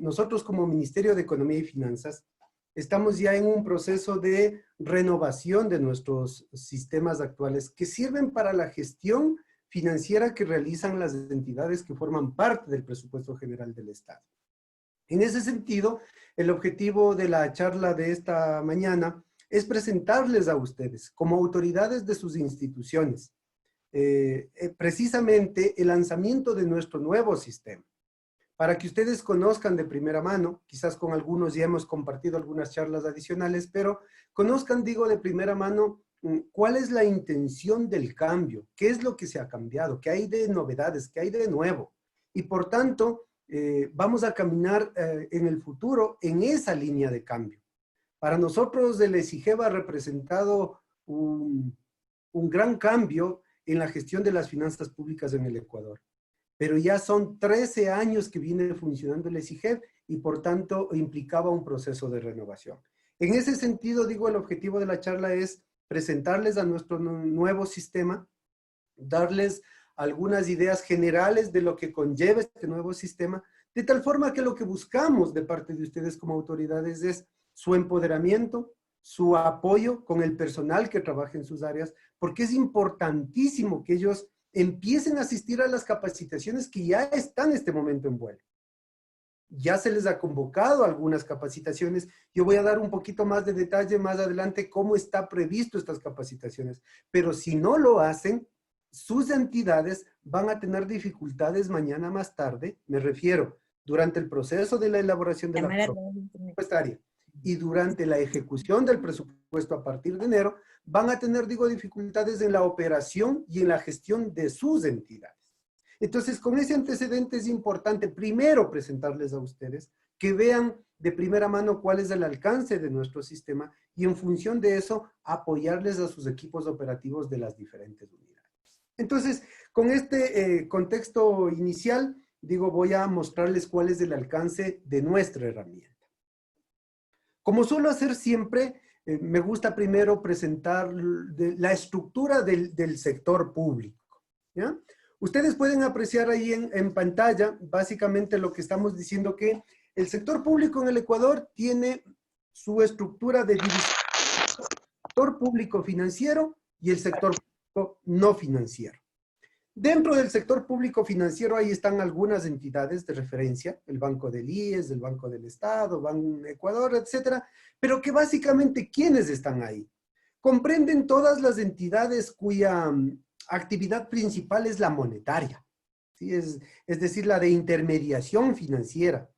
Nosotros como Ministerio de Economía y Finanzas estamos ya en un proceso de renovación de nuestros sistemas actuales que sirven para la gestión financiera que realizan las entidades que forman parte del presupuesto general del Estado. En ese sentido, el objetivo de la charla de esta mañana es presentarles a ustedes, como autoridades de sus instituciones, precisamente el lanzamiento de nuestro nuevo sistema, para que ustedes conozcan de primera mano. Quizás con algunos ya hemos compartido algunas charlas adicionales, pero conozcan, digo, de primera mano cuál es la intención del cambio, qué es lo que se ha cambiado, qué hay de novedades, qué hay de nuevo. Y por tanto, vamos a caminar en el futuro en esa línea de cambio. Para nosotros el ESIGEB ha representado un gran cambio en la gestión de las finanzas públicas en el Ecuador. Pero ya son 13 años que viene funcionando el ESIGEB y por tanto implicaba un proceso de renovación. En ese sentido, digo, el objetivo de la charla es presentarles a nuestro nuevo sistema, darles algunas ideas generales de lo que conlleva este nuevo sistema, de tal forma que lo que buscamos de parte de ustedes como autoridades es su empoderamiento, su apoyo con el personal que trabaja en sus áreas, porque es importantísimo que ellos empiecen a asistir a las capacitaciones que ya están en este momento en vuelo. Ya se les ha convocado algunas capacitaciones. Yo voy a dar un poquito más de detalle más adelante cómo está previsto estas capacitaciones. Pero si no lo hacen, sus entidades van a tener dificultades mañana más tarde, me refiero, durante el proceso de la elaboración de la presupuestaria y durante la ejecución del presupuesto a partir de enero, van a tener, digo, dificultades en la operación y en la gestión de sus entidades. Entonces, con ese antecedente es importante primero presentarles a ustedes, que vean de primera mano cuál es el alcance de nuestro sistema y en función de eso apoyarles a sus equipos operativos de las diferentes unidades. Entonces, con este contexto inicial, digo, voy a mostrarles cuál es el alcance de nuestra herramienta. Como suelo hacer siempre, me gusta primero presentar la estructura del sector público, ¿ya? Ustedes pueden apreciar ahí en pantalla, básicamente lo que estamos diciendo, que el sector público en el Ecuador tiene su estructura de división: sector público financiero y el sector público no financiero. Dentro del sector público financiero ahí están algunas entidades de referencia, el Banco del IES, el Banco del Estado, Banco Ecuador, etcétera, pero que básicamente, ¿quiénes están ahí? Comprenden todas las entidades cuya actividad principal es la monetaria, ¿sí? Es decir, la de intermediación financiera,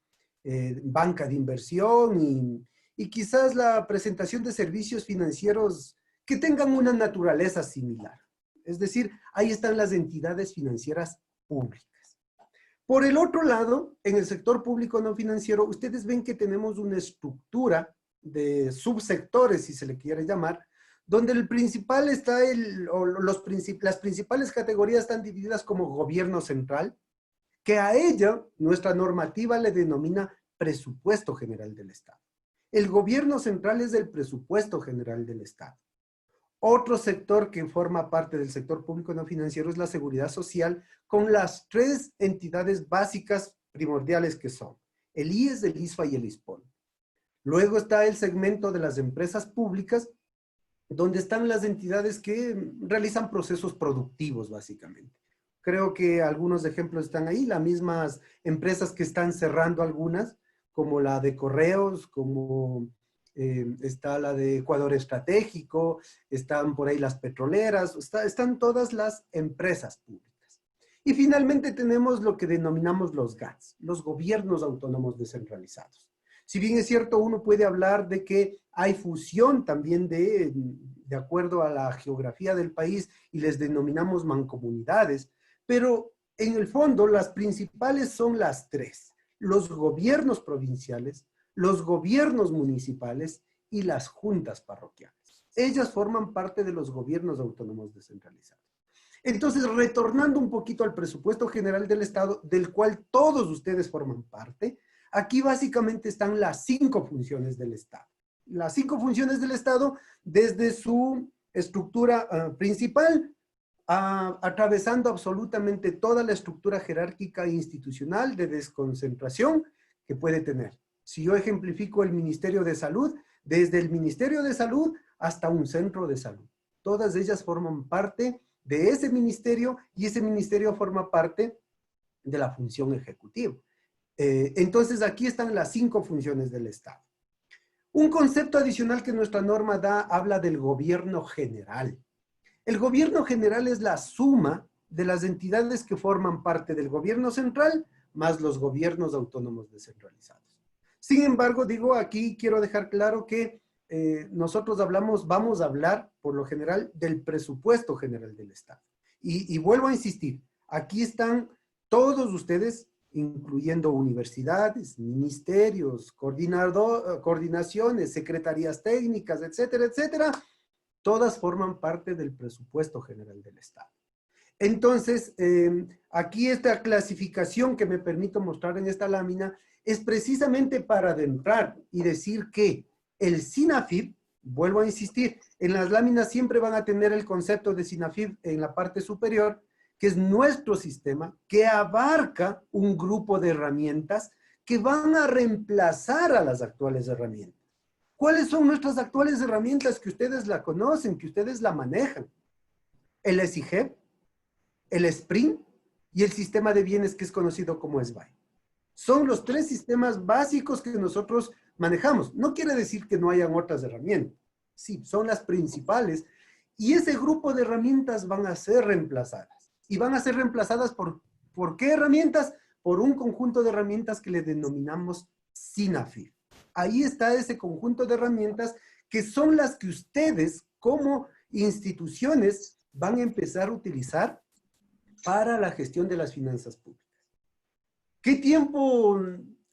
banca de inversión y quizás la presentación de servicios financieros que tengan una naturaleza similar. Es decir, ahí están las entidades financieras públicas. Por el otro lado, en el sector público no financiero, ustedes ven que tenemos una estructura de subsectores, si se le quiere llamar, donde el principal está las principales categorías están divididas como gobierno central, que a ella nuestra normativa le denomina presupuesto general del Estado. El gobierno central es el presupuesto general del Estado. Otro sector que forma parte del sector público no financiero es la seguridad social, con las tres entidades básicas primordiales que son el IES, el ISFA y el ISPON. Luego está el segmento de las empresas públicas, donde están las entidades que realizan procesos productivos, básicamente. Creo que algunos ejemplos están ahí, las mismas empresas que están cerrando algunas, como la de correos, como está la de Ecuador Estratégico, están por ahí las petroleras, están todas las empresas públicas. Y finalmente tenemos lo que denominamos los GATS, los gobiernos autónomos descentralizados. Si bien es cierto, uno puede hablar de que hay fusión también de acuerdo a la geografía del país y les denominamos mancomunidades, pero en el fondo las principales son las tres: los gobiernos provinciales, los gobiernos municipales y las juntas parroquiales. Ellas forman parte de los gobiernos autónomos descentralizados. Entonces, retornando un poquito al presupuesto general del Estado, del cual todos ustedes forman parte, aquí básicamente están las 5 funciones del Estado. Las 5 funciones del Estado desde su estructura principal, atravesando absolutamente toda la estructura jerárquica e institucional de desconcentración, que puede tener. Si yo ejemplifico el Ministerio de Salud, desde el Ministerio de Salud hasta un centro de salud. Todas ellas forman parte de ese ministerio y ese ministerio forma parte de la función ejecutiva. Entonces, aquí están las 5 funciones del Estado. Un concepto adicional que nuestra norma da habla del gobierno general. El gobierno general es la suma de las entidades que forman parte del gobierno central más los gobiernos autónomos descentralizados. Sin embargo, digo, aquí quiero dejar claro que nosotros vamos a hablar, por lo general, del presupuesto general del Estado. Y vuelvo a insistir, aquí están todos ustedes, incluyendo universidades, ministerios, coordinaciones, secretarías técnicas, etcétera, etcétera, todas forman parte del presupuesto general del Estado. Entonces, aquí esta clasificación que me permito mostrar en esta lámina es precisamente para adentrar y decir que el SINAFIP, vuelvo a insistir, en las láminas siempre van a tener el concepto de SINAFIP en la parte superior, que es nuestro sistema, que abarca un grupo de herramientas que van a reemplazar a las actuales herramientas. ¿Cuáles son nuestras actuales herramientas que ustedes la conocen, que ustedes la manejan? El SIGEP, el SPRINT y el sistema de bienes que es conocido como SBAE. Son los 3 sistemas básicos que nosotros manejamos. No quiere decir que no hayan otras herramientas. Sí, son las principales. Y ese grupo de herramientas van a ser reemplazadas. Y van a ser reemplazadas ¿por qué herramientas? Por un conjunto de herramientas que le denominamos SINAFIP. Ahí está ese conjunto de herramientas que son las que ustedes como instituciones van a empezar a utilizar para la gestión de las finanzas públicas. ¿Qué tiempo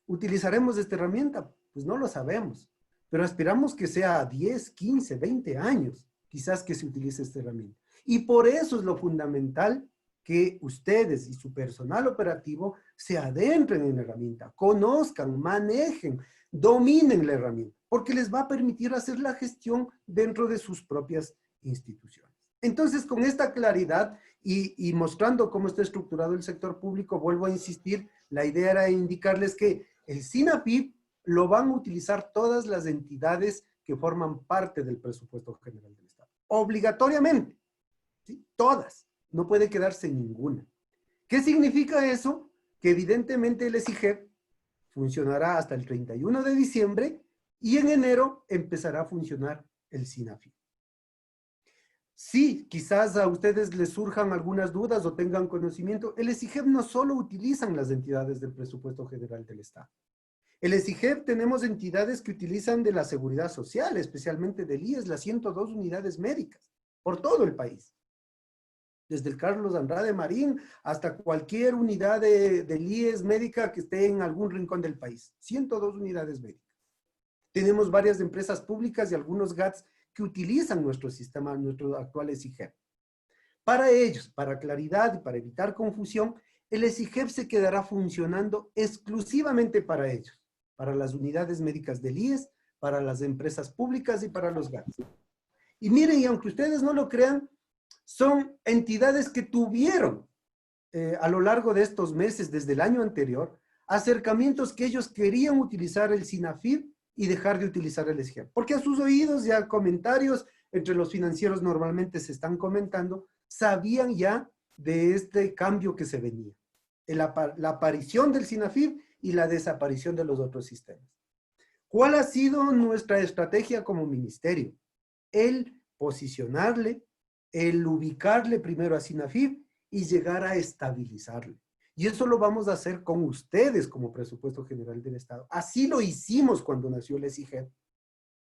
utilizaremos esta herramienta? Pues no lo sabemos, pero aspiramos que sea 10, 15, 20 años, quizás que se utilice esta herramienta. Y por eso es lo fundamental que ustedes y su personal operativo se adentren en la herramienta, conozcan, manejen, dominen la herramienta, porque les va a permitir hacer la gestión dentro de sus propias instituciones. Entonces, con esta claridad y mostrando cómo está estructurado el sector público, vuelvo a insistir, la idea era indicarles que el SINAFIP lo van a utilizar todas las entidades que forman parte del presupuesto general del Estado. Obligatoriamente, ¿sí? Todas. No puede quedarse ninguna. ¿Qué significa eso? Que evidentemente el SIGEP funcionará hasta el 31 de diciembre y en enero empezará a funcionar el SINAFIP. Sí, quizás a ustedes les surjan algunas dudas o tengan conocimiento. El SIGEP no solo utilizan las entidades del presupuesto general del Estado. El SIGEP tenemos entidades que utilizan de la seguridad social, especialmente del IES, las 102 unidades médicas, por todo el país. Desde el Carlos Andrade Marín hasta cualquier unidad del IES médica que esté en algún rincón del país. 102 unidades médicas. Tenemos varias empresas públicas y algunos GATS que utilizan nuestro sistema, nuestro actual SIGEP. Para ellos, para claridad y para evitar confusión, el SIGEP se quedará funcionando exclusivamente para ellos, para las unidades médicas del IES, para las empresas públicas y para los GATS. Y miren, y aunque ustedes no lo crean, son entidades que tuvieron a lo largo de estos meses, desde el año anterior, acercamientos que ellos querían utilizar el SINAFIP y dejar de utilizar el SIGEP. Porque a sus oídos ya comentarios entre los financieros normalmente se están comentando, sabían ya de este cambio que se venía. La aparición del SINAFIP y la desaparición de los otros sistemas. ¿Cuál ha sido nuestra estrategia como ministerio? El posicionarle, el ubicarle primero a SINAFIP y llegar a estabilizarle. Y eso lo vamos a hacer con ustedes como presupuesto general del Estado. Así lo hicimos cuando nació el SIGEP.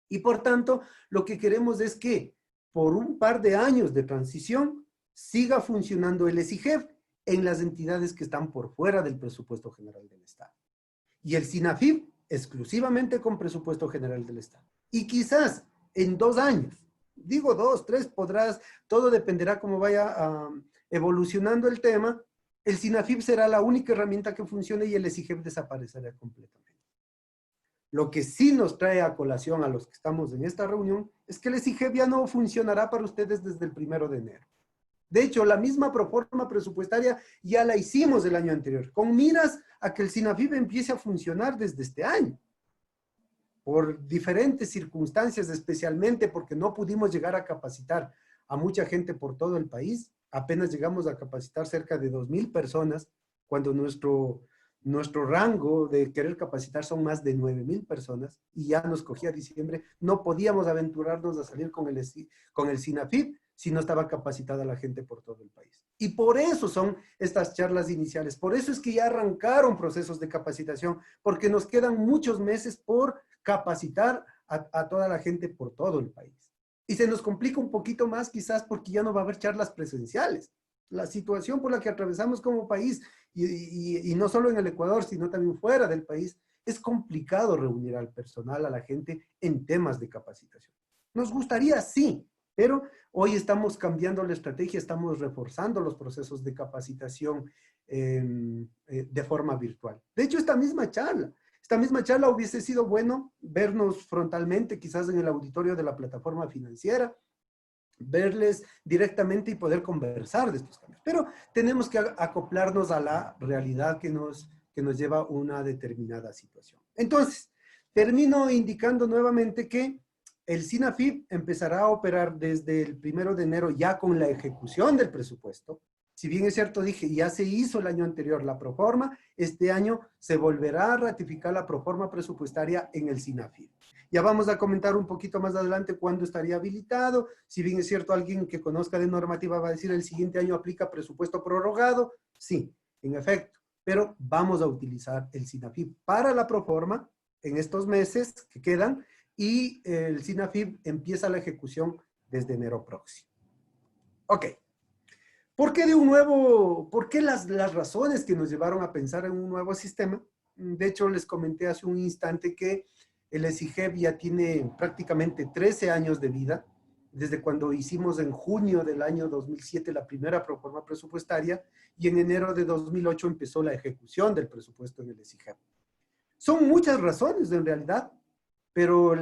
Y por tanto, lo que queremos es que por un par de años de transición siga funcionando el SIGEP en las entidades que están por fuera del presupuesto general del Estado. Y el SINAFIP exclusivamente con presupuesto general del Estado. Y quizás en 2 años, digo 2, 3, todo dependerá cómo vaya evolucionando el tema, el SINAFIP será la única herramienta que funcione y el SIGEP desaparecerá completamente. Lo que sí nos trae a colación a los que estamos en esta reunión es que el SIGEP ya no funcionará para ustedes desde el 1 de enero. De hecho, la misma proforma presupuestaria ya la hicimos el año anterior, con miras a que el SINAFIP empiece a funcionar desde este año. Por diferentes circunstancias, especialmente porque no pudimos llegar a capacitar a mucha gente por todo el país. Apenas llegamos a capacitar cerca de 2,000 personas, cuando nuestro rango de querer capacitar son más de 9,000 personas, y ya nos cogía diciembre. No podíamos aventurarnos a salir con el SINAFIP si no estaba capacitada la gente por todo el país. Y por eso son estas charlas iniciales. Por eso es que ya arrancaron procesos de capacitación, porque nos quedan muchos meses por capacitar a toda la gente por todo el país. Y se nos complica un poquito más quizás porque ya no va a haber charlas presenciales. La situación por la que atravesamos como país, y no solo en el Ecuador, sino también fuera del país, es complicado reunir al personal, a la gente, en temas de capacitación. Nos gustaría, sí, pero hoy estamos cambiando la estrategia, estamos reforzando los procesos de capacitación de forma virtual. De hecho, esta misma charla hubiese sido bueno vernos frontalmente, quizás en el auditorio de la plataforma financiera, verles directamente y poder conversar de estos cambios. Pero tenemos que acoplarnos a la realidad que nos lleva a una determinada situación. Entonces, termino indicando nuevamente que el SINAFIP empezará a operar desde el 1 de enero ya con la ejecución del presupuesto. Si bien es cierto, dije, ya se hizo el año anterior la proforma, este año se volverá a ratificar la proforma presupuestaria en el SINAFIP. Ya vamos a comentar un poquito más adelante cuándo estaría habilitado. Si bien es cierto, alguien que conozca de normativa va a decir el siguiente año aplica presupuesto prorrogado. Sí, en efecto, pero vamos a utilizar el SINAFIP para la proforma en estos meses que quedan, y el SINAFIP empieza la ejecución desde enero próximo. Ok. ¿Por qué las razones que nos llevaron a pensar en un nuevo sistema? De hecho, les comenté hace un instante que el ESIGEP ya tiene prácticamente 13 años de vida, desde cuando hicimos en junio del año 2007 la primera proforma presupuestaria, y en enero de 2008 empezó la ejecución del presupuesto en el ESIGEP. Son muchas razones en realidad, pero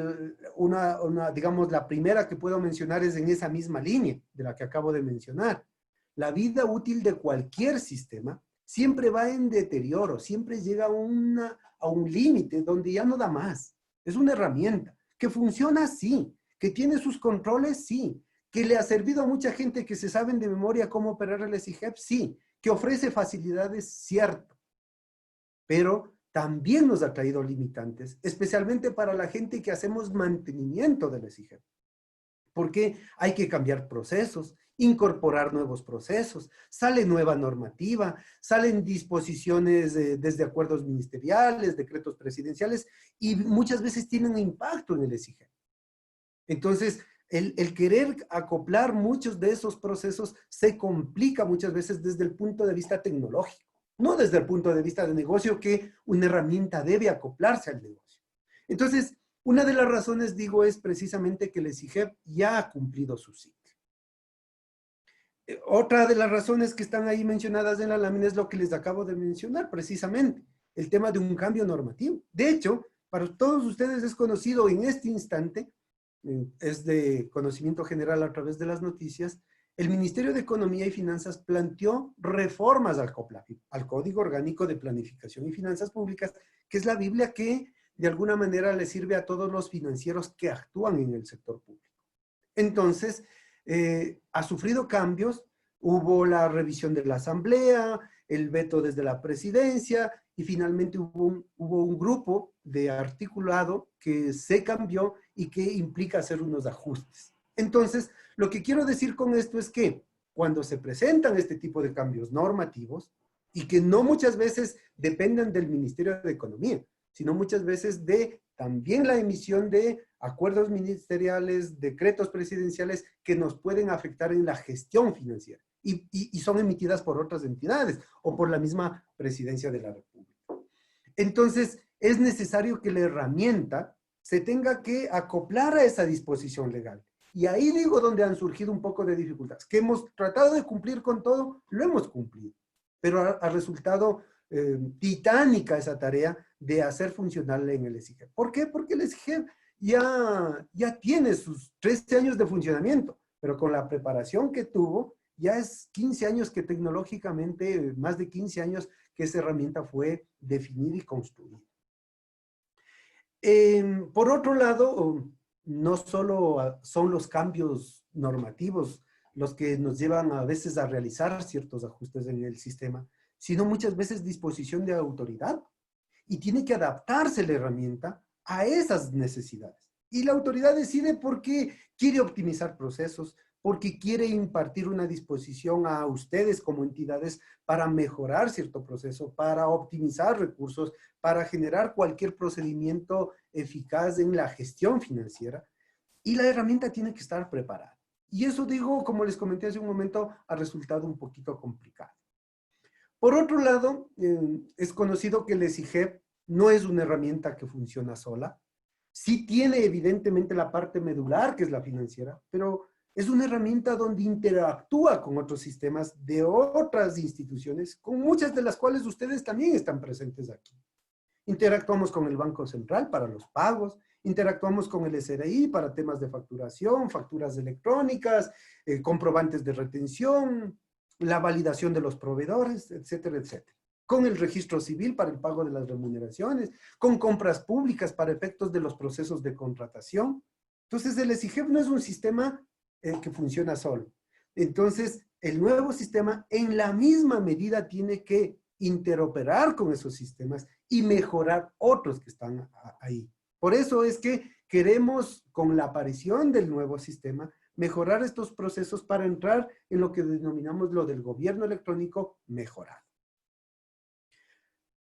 digamos, la primera que puedo mencionar es en esa misma línea de la que acabo de mencionar. La vida útil de cualquier sistema siempre va en deterioro, siempre llega a un límite donde ya no da más. Es una herramienta que funciona, sí, que tiene sus controles, sí, que le ha servido a mucha gente que se saben de memoria cómo operar el ESIGEP, sí, que ofrece facilidades, cierto, pero también nos ha traído limitantes, especialmente para la gente que hacemos mantenimiento del ESIGEP, porque hay que cambiar procesos, incorporar nuevos procesos, sale nueva normativa, salen disposiciones desde acuerdos ministeriales, decretos presidenciales, y muchas veces tienen impacto en el ESIGEP. Entonces, el querer acoplar muchos de esos procesos se complica muchas veces desde el punto de vista tecnológico, no desde el punto de vista de negocio, que una herramienta debe acoplarse al negocio. Entonces, una de las razones, digo, es precisamente que el ESIGEP ya ha cumplido su ciclo. Otra de las razones que están ahí mencionadas en la lámina es lo que les acabo de mencionar, precisamente, el tema de un cambio normativo. De hecho, para todos ustedes es conocido en este instante, es de conocimiento general a través de las noticias, el Ministerio de Economía y Finanzas planteó reformas al COPLAFIP, al Código Orgánico de Planificación y Finanzas Públicas, que es la Biblia que de alguna manera le sirve a todos los financieros que actúan en el sector público. Entonces, ha sufrido cambios, hubo la revisión de la Asamblea, el veto desde la Presidencia, y finalmente hubo un grupo de articulado que se cambió y que implica hacer unos ajustes. Entonces, lo que quiero decir con esto es que cuando se presentan este tipo de cambios normativos, y que no muchas veces dependen del Ministerio de Economía, sino muchas veces de también la emisión de acuerdos ministeriales, decretos presidenciales que nos pueden afectar en la gestión financiera, y son emitidas por otras entidades o por la misma Presidencia de la República. Entonces, es necesario que la herramienta se tenga que acoplar a esa disposición legal. Y ahí digo donde han surgido un poco de dificultades. Que hemos tratado de cumplir con todo, lo hemos cumplido, pero ha resultado titánica esa tarea de hacer funcionarle en el ESIGEP. ¿Por qué? Porque el ESIGEP ya tiene sus 13 años de funcionamiento, pero con la preparación que tuvo, Ya es 15 años que tecnológicamente, más de 15 años que esa herramienta fue definida y construida. Por otro lado, no solo son los cambios normativos los que nos llevan a veces a realizar ciertos ajustes en el sistema, sino muchas veces disposición de autoridad, y tiene que adaptarse la herramienta a esas necesidades. Y la autoridad decide por qué quiere optimizar procesos, porque quiere impartir una disposición a ustedes como entidades para mejorar cierto proceso, para optimizar recursos, para generar cualquier procedimiento eficaz en la gestión financiera. Y la herramienta tiene que estar preparada. Y eso, digo, como les comenté hace un momento, ha resultado un poquito complicado. Por otro lado, es conocido que el ESIGEP no es una herramienta que funciona sola. Sí tiene evidentemente la parte medular, que es la financiera, pero es una herramienta donde interactúa con otros sistemas de otras instituciones, con muchas de las cuales ustedes también están presentes aquí. Interactuamos con el Banco Central para los pagos, interactuamos con el SRI para temas de facturación, facturas electrónicas, comprobantes de retención, la validación de los proveedores, etcétera, etcétera. Con el registro civil para el pago de las remuneraciones, con compras públicas para efectos de los procesos de contratación. Entonces, el ESIGEP no es un sistema que funciona solo. Entonces, el nuevo sistema en la misma medida tiene que interoperar con esos sistemas y mejorar otros que están ahí. Por eso es que queremos, con la aparición del nuevo sistema, mejorar estos procesos para entrar en lo que denominamos lo del gobierno electrónico mejorado.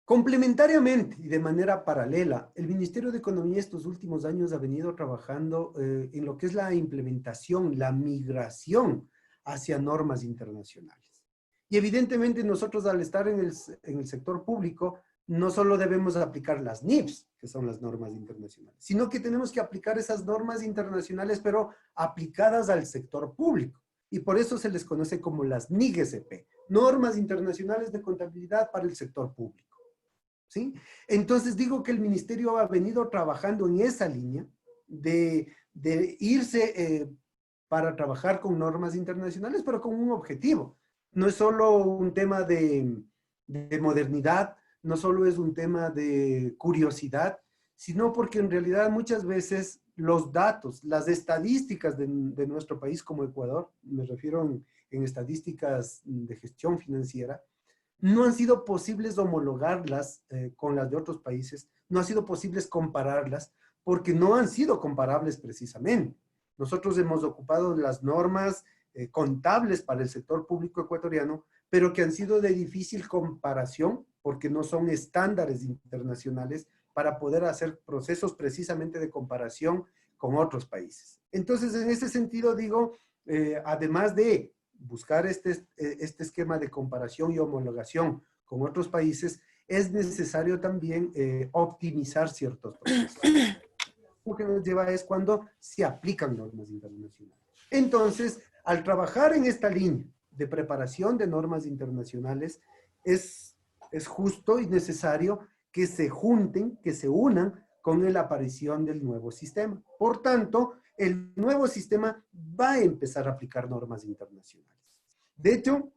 Complementariamente y de manera paralela, el Ministerio de Economía estos últimos años ha venido trabajando en lo que es la implementación, la migración hacia normas internacionales. Y evidentemente nosotros, al estar en el sector público, no solo debemos aplicar las NIPS, que son las normas internacionales, sino que tenemos que aplicar esas normas internacionales, pero aplicadas al sector público. Y por eso se les conoce como las NIGSP, Normas Internacionales de Contabilidad para el Sector Público. ¿Sí? Entonces digo que el ministerio ha venido trabajando en esa línea de irse para trabajar con normas internacionales, pero con un objetivo. No es solo un tema de modernidad, no solo es un tema de curiosidad, sino porque en realidad muchas veces los datos, las estadísticas de nuestro país como Ecuador, me refiero en estadísticas de gestión financiera, no han sido posibles homologarlas con las de otros países, no ha sido posibles compararlas, porque no han sido comparables precisamente. Nosotros hemos ocupado las normas contables para el sector público ecuatoriano, pero que han sido de difícil comparación, porque no son estándares internacionales para poder hacer procesos precisamente de comparación con otros países. Entonces, en ese sentido, digo, además de buscar este esquema de comparación y homologación con otros países, es necesario también optimizar ciertos procesos. Lo que nos lleva es cuando se aplican normas internacionales. Entonces, al trabajar en esta línea de preparación de normas internacionales, es justo y necesario que se junten, que se unan con la aparición del nuevo sistema. Por tanto, el nuevo sistema va a empezar a aplicar normas internacionales. De hecho,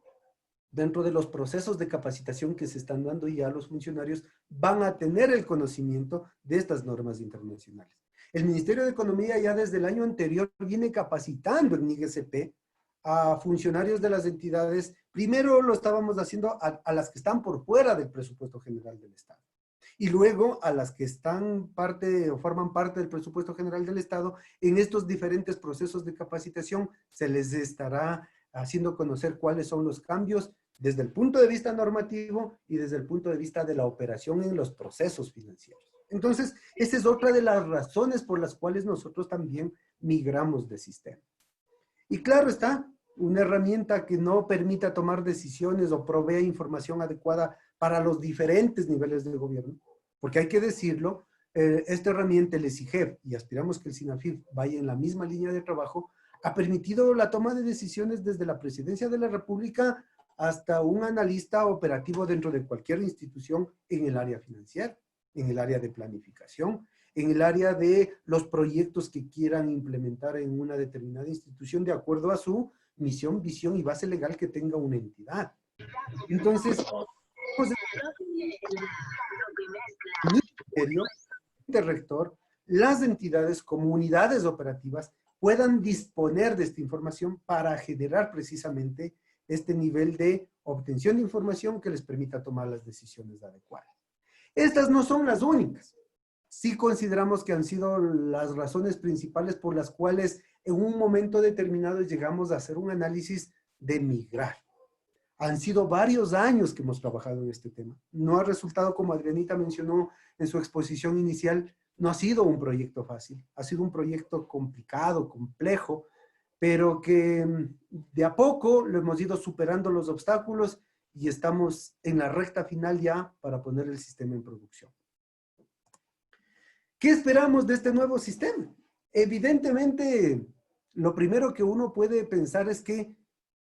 dentro de los procesos de capacitación que se están dando ya, los funcionarios van a tener el conocimiento de estas normas internacionales. El Ministerio de Economía ya desde el año anterior viene capacitando en NIGSP a funcionarios de las entidades. Primero lo estábamos haciendo a las que están por fuera del presupuesto general del Estado. Y luego a las que están parte o forman parte del presupuesto general del Estado, en estos diferentes procesos de capacitación se les estará haciendo conocer cuáles son los cambios desde el punto de vista normativo y desde el punto de vista de la operación en los procesos financieros. Entonces, esa es otra de las razones por las cuales nosotros también migramos de sistema. Y claro está, una herramienta que no permita tomar decisiones o provea información adecuada para los diferentes niveles de gobierno, porque hay que decirlo, esta herramienta, el ESIGEP, y aspiramos que el SINAFIF vaya en la misma línea de trabajo, ha permitido la toma de decisiones desde la Presidencia de la República hasta un analista operativo dentro de cualquier institución en el área financiera, en el área de planificación, en el área de los proyectos que quieran implementar en una determinada institución de acuerdo a su misión, visión y base legal que tenga una entidad. Entonces, pues, el ministerio, el rector, las entidades como unidades operativas puedan disponer de esta información para generar precisamente este nivel de obtención de información que les permita tomar las decisiones adecuadas. Estas no son las únicas. Sí consideramos que han sido las razones principales por las cuales en un momento determinado llegamos a hacer un análisis de migrar. Han sido varios años que hemos trabajado en este tema. No ha resultado, como Adrianita mencionó en su exposición inicial, no ha sido un proyecto fácil. Ha sido un proyecto complicado, complejo, pero que de a poco lo hemos ido superando los obstáculos y estamos en la recta final ya para poner el sistema en producción. ¿Qué esperamos de este nuevo sistema? Evidentemente, lo primero que uno puede pensar es que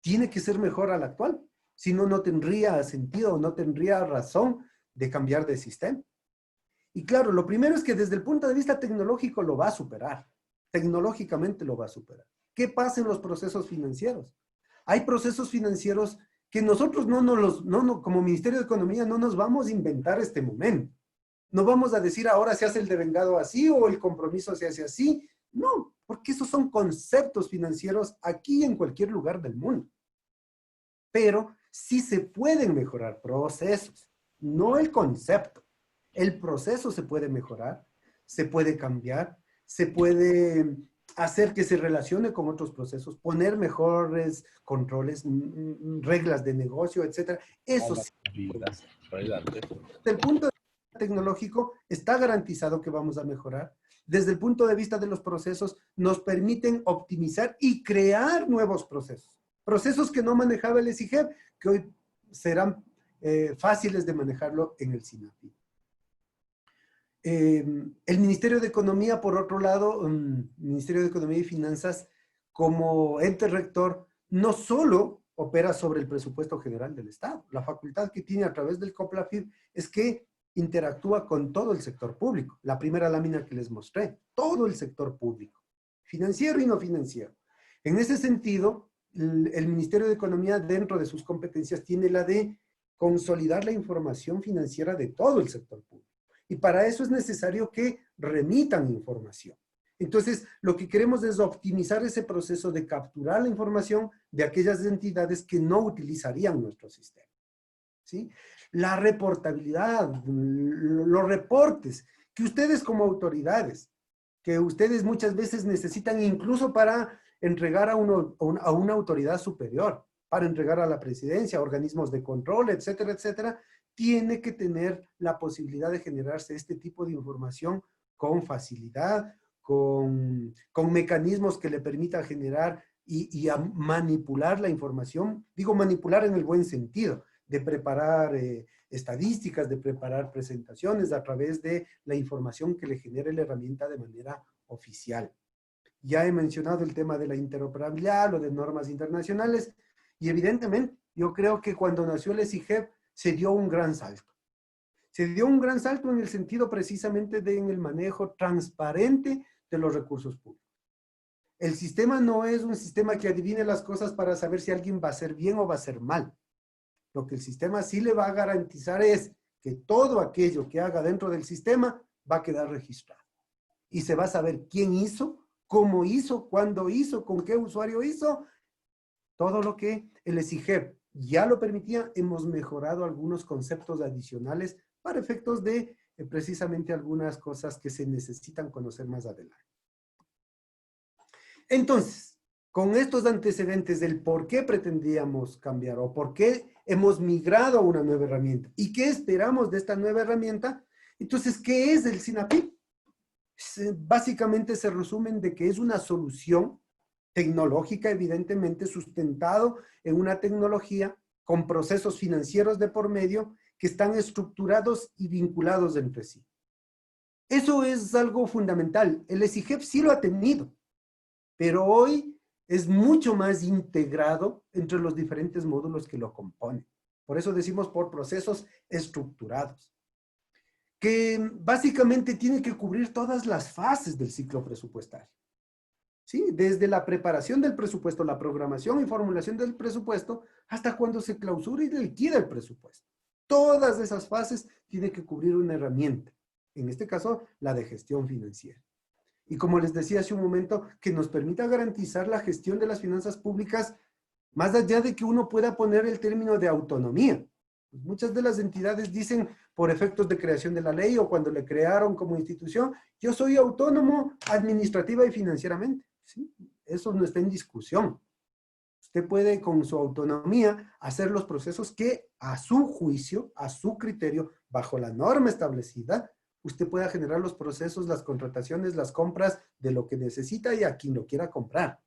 tiene que ser mejor al actual. Si no, no tendría sentido, no tendría razón de cambiar de sistema. Y claro, lo primero es que desde el punto de vista tecnológico lo va a superar. Tecnológicamente lo va a superar. ¿Qué pasa en los procesos financieros? Hay procesos financieros que nosotros como Ministerio de Economía no nos vamos a inventar este momento. No vamos a decir ahora se hace el devengado así o el compromiso se hace así. No, porque esos son conceptos financieros aquí en cualquier lugar del mundo. Pero sí se pueden mejorar procesos, no el concepto. El proceso se puede mejorar, se puede cambiar, se puede hacer que se relacione con otros procesos, poner mejores controles, reglas de negocio, etc. Eso sí. Desde el punto de vista tecnológico está garantizado que vamos a mejorar. Desde el punto de vista de los procesos, nos permiten optimizar y crear nuevos procesos. Procesos que no manejaba el SIGEP, que hoy serán fáciles de manejarlo en el SINAPI. El Ministerio de Economía, por otro lado, Ministerio de Economía y Finanzas, como ente rector, no solo opera sobre el presupuesto general del Estado. La facultad que tiene a través del COPLAFIP es que interactúa con todo el sector público. La primera lámina que les mostré, todo el sector público, financiero y no financiero. En ese sentido, el Ministerio de Economía, dentro de sus competencias, tiene la de consolidar la información financiera de todo el sector público. Y para eso es necesario que remitan información. Entonces, lo que queremos es optimizar ese proceso de capturar la información de aquellas entidades que no utilizarían nuestro sistema. ¿Sí? La reportabilidad, los reportes, que ustedes como autoridades, que ustedes muchas veces necesitan incluso para entregar a una autoridad superior, para entregar a la presidencia, organismos de control, etcétera, etcétera, tiene que tener la posibilidad de generarse este tipo de información con facilidad, con mecanismos que le permitan generar y manipular la información. Digo manipular en el buen sentido, de preparar estadísticas, de preparar presentaciones a través de la información que le genere la herramienta de manera oficial. Ya he mencionado el tema de la interoperabilidad, lo de normas internacionales, y evidentemente yo creo que cuando nació el SIGEP se dio un gran salto. Se dio un gran salto en el sentido precisamente en el manejo transparente de los recursos públicos. El sistema no es un sistema que adivine las cosas para saber si alguien va a hacer bien o va a hacer mal. Lo que el sistema sí le va a garantizar es que todo aquello que haga dentro del sistema va a quedar registrado. Y se va a saber quién hizo, cómo hizo, cuándo hizo, con qué usuario hizo. Todo lo que el SIGEP ya lo permitía, hemos mejorado algunos conceptos adicionales para efectos de precisamente algunas cosas que se necesitan conocer más adelante. Entonces, con estos antecedentes del por qué pretendíamos cambiar o por qué hemos migrado a una nueva herramienta y qué esperamos de esta nueva herramienta, entonces, ¿qué es el SINAPI? Básicamente se resumen de que es una solución tecnológica, evidentemente sustentado en una tecnología con procesos financieros de por medio que están estructurados y vinculados entre sí. Eso es algo fundamental. El SIGEP sí lo ha tenido, pero hoy es mucho más integrado entre los diferentes módulos que lo componen. Por eso decimos por procesos estructurados, que básicamente tiene que cubrir todas las fases del ciclo presupuestario. ¿sí? Desde la preparación del presupuesto, la programación y formulación del presupuesto, hasta cuando se clausura y liquida el presupuesto. Todas esas fases tiene que cubrir una herramienta, en este caso, la de gestión financiera. Y como les decía hace un momento, que nos permita garantizar la gestión de las finanzas públicas, más allá de que uno pueda poner el término de autonomía. Muchas de las entidades dicen, por efectos de creación de la ley o cuando le crearon como institución, yo soy autónomo administrativa y financieramente. ¿Sí? Eso no está en discusión. Usted puede con su autonomía hacer los procesos que a su juicio, a su criterio, bajo la norma establecida, usted pueda generar los procesos, las contrataciones, las compras de lo que necesita y a quien lo quiera comprar.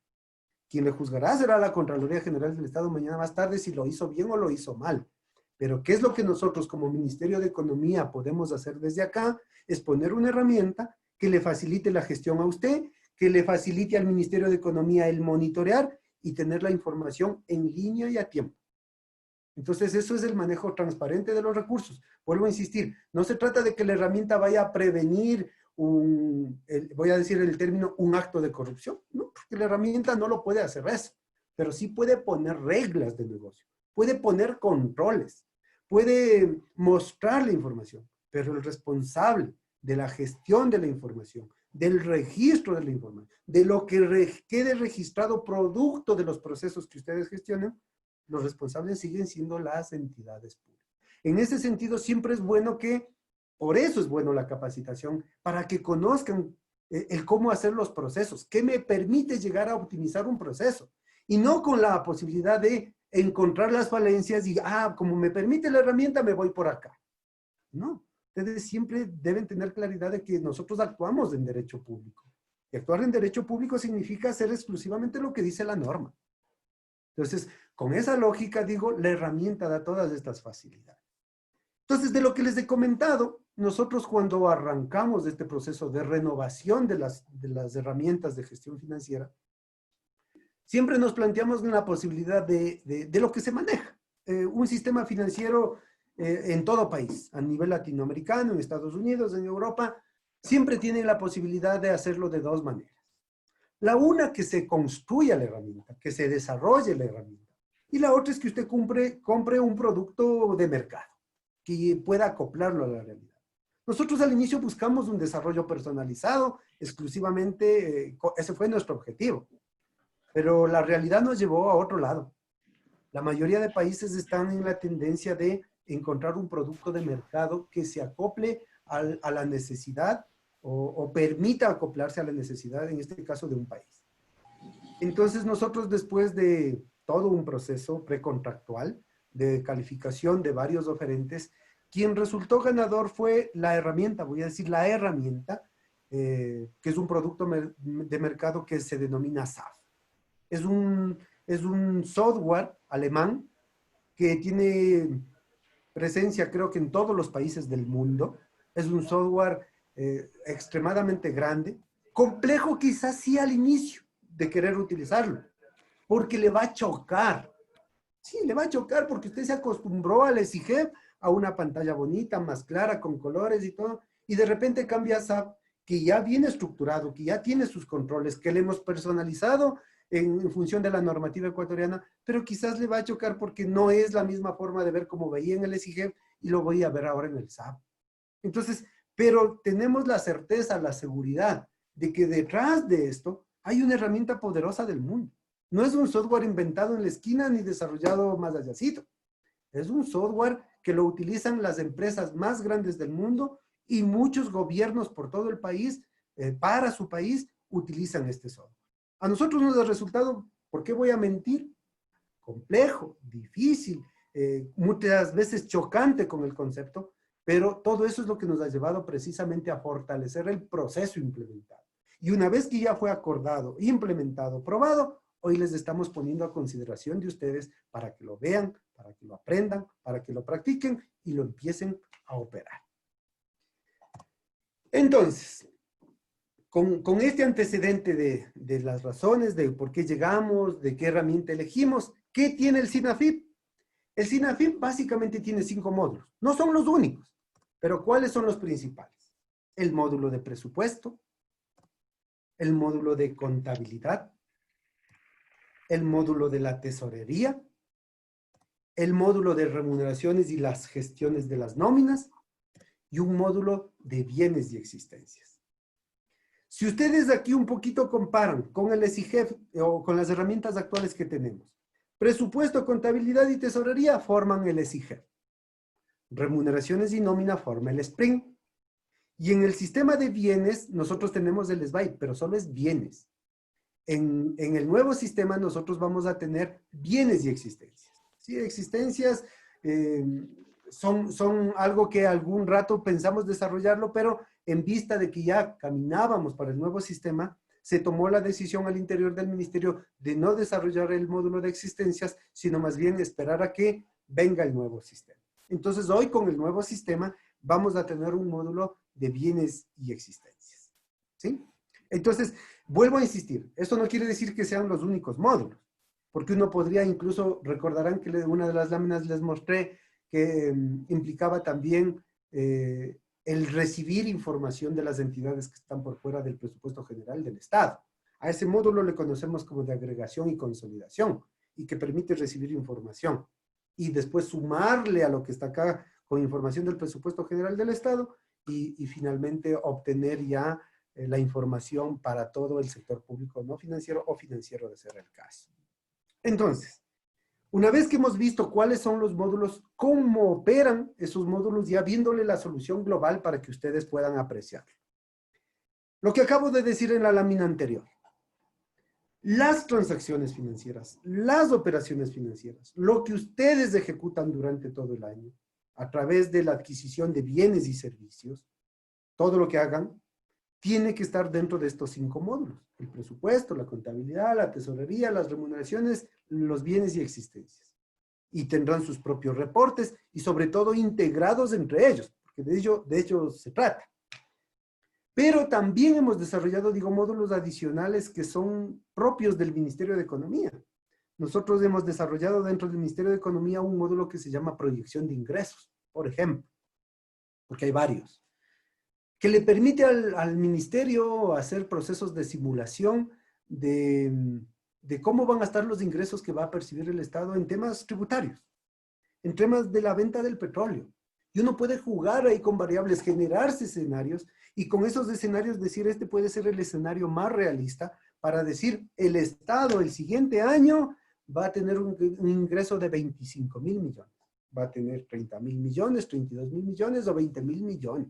Quien le juzgará será la Contraloría General del Estado mañana más tarde si lo hizo bien o lo hizo mal. Pero ¿qué es lo que nosotros como Ministerio de Economía podemos hacer desde acá? Es poner una herramienta que le facilite la gestión a usted, que le facilite al Ministerio de Economía el monitorear y tener la información en línea y a tiempo. Entonces, eso es el manejo transparente de los recursos. Vuelvo a insistir, no se trata de que la herramienta vaya a prevenir voy a decir el término, un acto de corrupción, ¿no? Porque la herramienta no lo puede hacer eso, pero sí puede poner reglas de negocio, puede poner controles, puede mostrar la información, pero el responsable de la gestión de la información, del registro de la información, de lo que quede registrado producto de los procesos que ustedes gestionen, los responsables siguen siendo las entidades públicas. En ese sentido, siempre es bueno que, por eso es bueno la capacitación, para que conozcan el cómo hacer los procesos, qué me permite llegar a optimizar un proceso, y no con la posibilidad de encontrar las falencias y, como me permite la herramienta, me voy por acá. No, ustedes siempre deben tener claridad de que nosotros actuamos en derecho público. Y actuar en derecho público significa hacer exclusivamente lo que dice la norma. Entonces, con esa lógica, digo, la herramienta da todas estas facilidades. Entonces, de lo que les he comentado, nosotros cuando arrancamos este proceso de renovación de las herramientas de gestión financiera, siempre nos planteamos la posibilidad de lo que se maneja. Un sistema financiero en todo país, a nivel latinoamericano, en Estados Unidos, en Europa, siempre tiene la posibilidad de hacerlo de dos maneras. La una, que se construya la herramienta, que se desarrolle la herramienta. Y la otra es que usted compre un producto de mercado, que pueda acoplarlo a la realidad. Nosotros al inicio buscamos un desarrollo personalizado, exclusivamente, ese fue nuestro objetivo. Pero la realidad nos llevó a otro lado. La mayoría de países están en la tendencia de encontrar un producto de mercado que se acople a la necesidad o permita acoplarse a la necesidad, en este caso, de un país. Entonces nosotros, después de todo un proceso precontractual de calificación de varios oferentes, quien resultó ganador fue la herramienta, voy a decir la herramienta, que es un producto de mercado que se denomina SAF. Es un software alemán que tiene presencia, creo que en todos los países del mundo. Es un software extremadamente grande, complejo quizás sí al inicio de querer utilizarlo, porque le va a chocar. Sí, le va a chocar porque usted se acostumbró al EasyJet, a una pantalla bonita, más clara, con colores y todo, y de repente cambia a SAP, que ya viene estructurado, que ya tiene sus controles, que le hemos personalizado en función de la normativa ecuatoriana, pero quizás le va a chocar porque no es la misma forma de ver como veía en el EasyJet y lo voy a ver ahora en el SAP. Entonces, pero tenemos la certeza, la seguridad de que detrás de esto hay una herramienta poderosa del mundo. No es un software inventado en la esquina ni desarrollado más allácito. Es un software que lo utilizan las empresas más grandes del mundo y muchos gobiernos por todo el país, para su país, utilizan este software. A nosotros nos ha resultado, ¿por qué voy a mentir? Complejo, difícil, muchas veces chocante con el concepto, pero todo eso es lo que nos ha llevado precisamente a fortalecer el proceso implementado. Y una vez que ya fue acordado, implementado, probado, hoy les estamos poniendo a consideración de ustedes para que lo vean, para que lo aprendan, para que lo practiquen y lo empiecen a operar. Entonces, con este antecedente de las razones de por qué llegamos, de qué herramienta elegimos, ¿qué tiene el SINAFIP? El SINAFIP básicamente tiene 5 módulos. No son los únicos, pero ¿cuáles son los principales? El módulo de presupuesto, el módulo de contabilidad, el módulo de la tesorería, el módulo de remuneraciones y las gestiones de las nóminas, y un módulo de bienes y existencias. Si ustedes aquí un poquito comparan con el ESIGEF o con las herramientas actuales que tenemos, presupuesto, contabilidad y tesorería forman el ESIGEF. Remuneraciones y nómina forma el SPRING. Y en el sistema de bienes, nosotros tenemos el SBAI, pero solo es bienes. En el nuevo sistema, nosotros vamos a tener bienes y existencias. Sí, existencias son algo que algún rato pensamos desarrollarlo, pero en vista de que ya caminábamos para el nuevo sistema, se tomó la decisión al interior del ministerio de no desarrollar el módulo de existencias, sino más bien esperar a que venga el nuevo sistema. Entonces, hoy con el nuevo sistema vamos a tener un módulo de bienes y existencias. ¿Sí? Entonces, vuelvo a insistir, esto no quiere decir que sean los únicos módulos, porque uno podría incluso, recordarán que una de las láminas les mostré que implicaba también el recibir información de las entidades que están por fuera del presupuesto general del Estado. A ese módulo le conocemos como de agregación y consolidación, y que permite recibir información, y después sumarle a lo que está acá con información del presupuesto general del Estado, y finalmente obtener ya la información para todo el sector público no financiero o financiero de ser el caso. Entonces, una vez que hemos visto cuáles son los módulos, cómo operan esos módulos, ya viéndole la solución global para que ustedes puedan apreciarlo. Lo que acabo de decir en la lámina anterior. Las transacciones financieras, las operaciones financieras, lo que ustedes ejecutan durante todo el año, a través de la adquisición de bienes y servicios, todo lo que hagan, tiene que estar dentro de estos 5 módulos. El presupuesto, la contabilidad, la tesorería, las remuneraciones, los bienes y existencias. Y tendrán sus propios reportes y sobre todo integrados entre ellos, porque de ello se trata. Pero también hemos desarrollado, digo, módulos adicionales que son propios del Ministerio de Economía. Nosotros hemos desarrollado dentro del Ministerio de Economía un módulo que se llama proyección de ingresos, por ejemplo, porque hay varios, que le permite al ministerio hacer procesos de simulación de cómo van a estar los ingresos que va a percibir el Estado en temas tributarios, en temas de la venta del petróleo. Y uno puede jugar ahí con variables, generarse escenarios, y con esos escenarios decir, este puede ser el escenario más realista para decir, el Estado el siguiente año va a tener un ingreso de 25,000 millones. Va a tener 30,000 millones, 32,000 millones o 20,000 millones.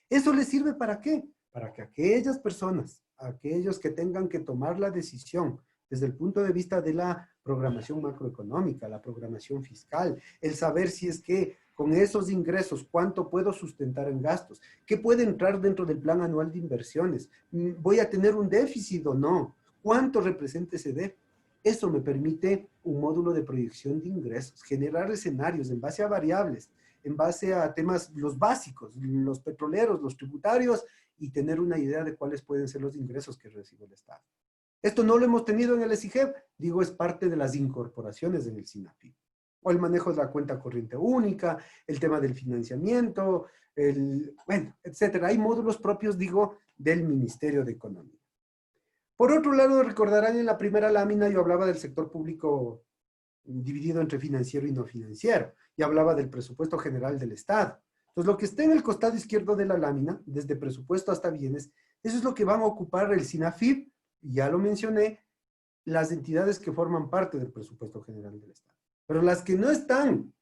¿Eso les sirve para qué? Para que aquellas personas, aquellos que tengan que tomar la decisión desde el punto de vista de la programación macroeconómica, la programación fiscal, el saber si es que con esos ingresos, cuánto puedo sustentar en gastos, qué puede entrar dentro del plan anual de inversiones, voy a tener un déficit o no, cuánto representa ese déficit. Eso me permite un módulo de proyección de ingresos, generar escenarios en base a variables, en base a temas, los básicos, los petroleros, los tributarios, y tener una idea de cuáles pueden ser los ingresos que recibe el Estado. Esto no lo hemos tenido en el ESIGEF, digo, es parte de las incorporaciones en el SINAFIP. O el manejo de la cuenta corriente única, el tema del financiamiento, bueno, etcétera. Hay módulos propios, digo, del Ministerio de Economía. Por otro lado, recordarán en la primera lámina yo hablaba del sector público dividido entre financiero y no financiero, y hablaba del presupuesto general del Estado. Entonces, lo que está en el costado izquierdo de la lámina, desde presupuesto hasta bienes, eso es lo que van a ocupar el SINAFIP, ya lo mencioné, las entidades que forman parte del presupuesto general del Estado. Pero las que no están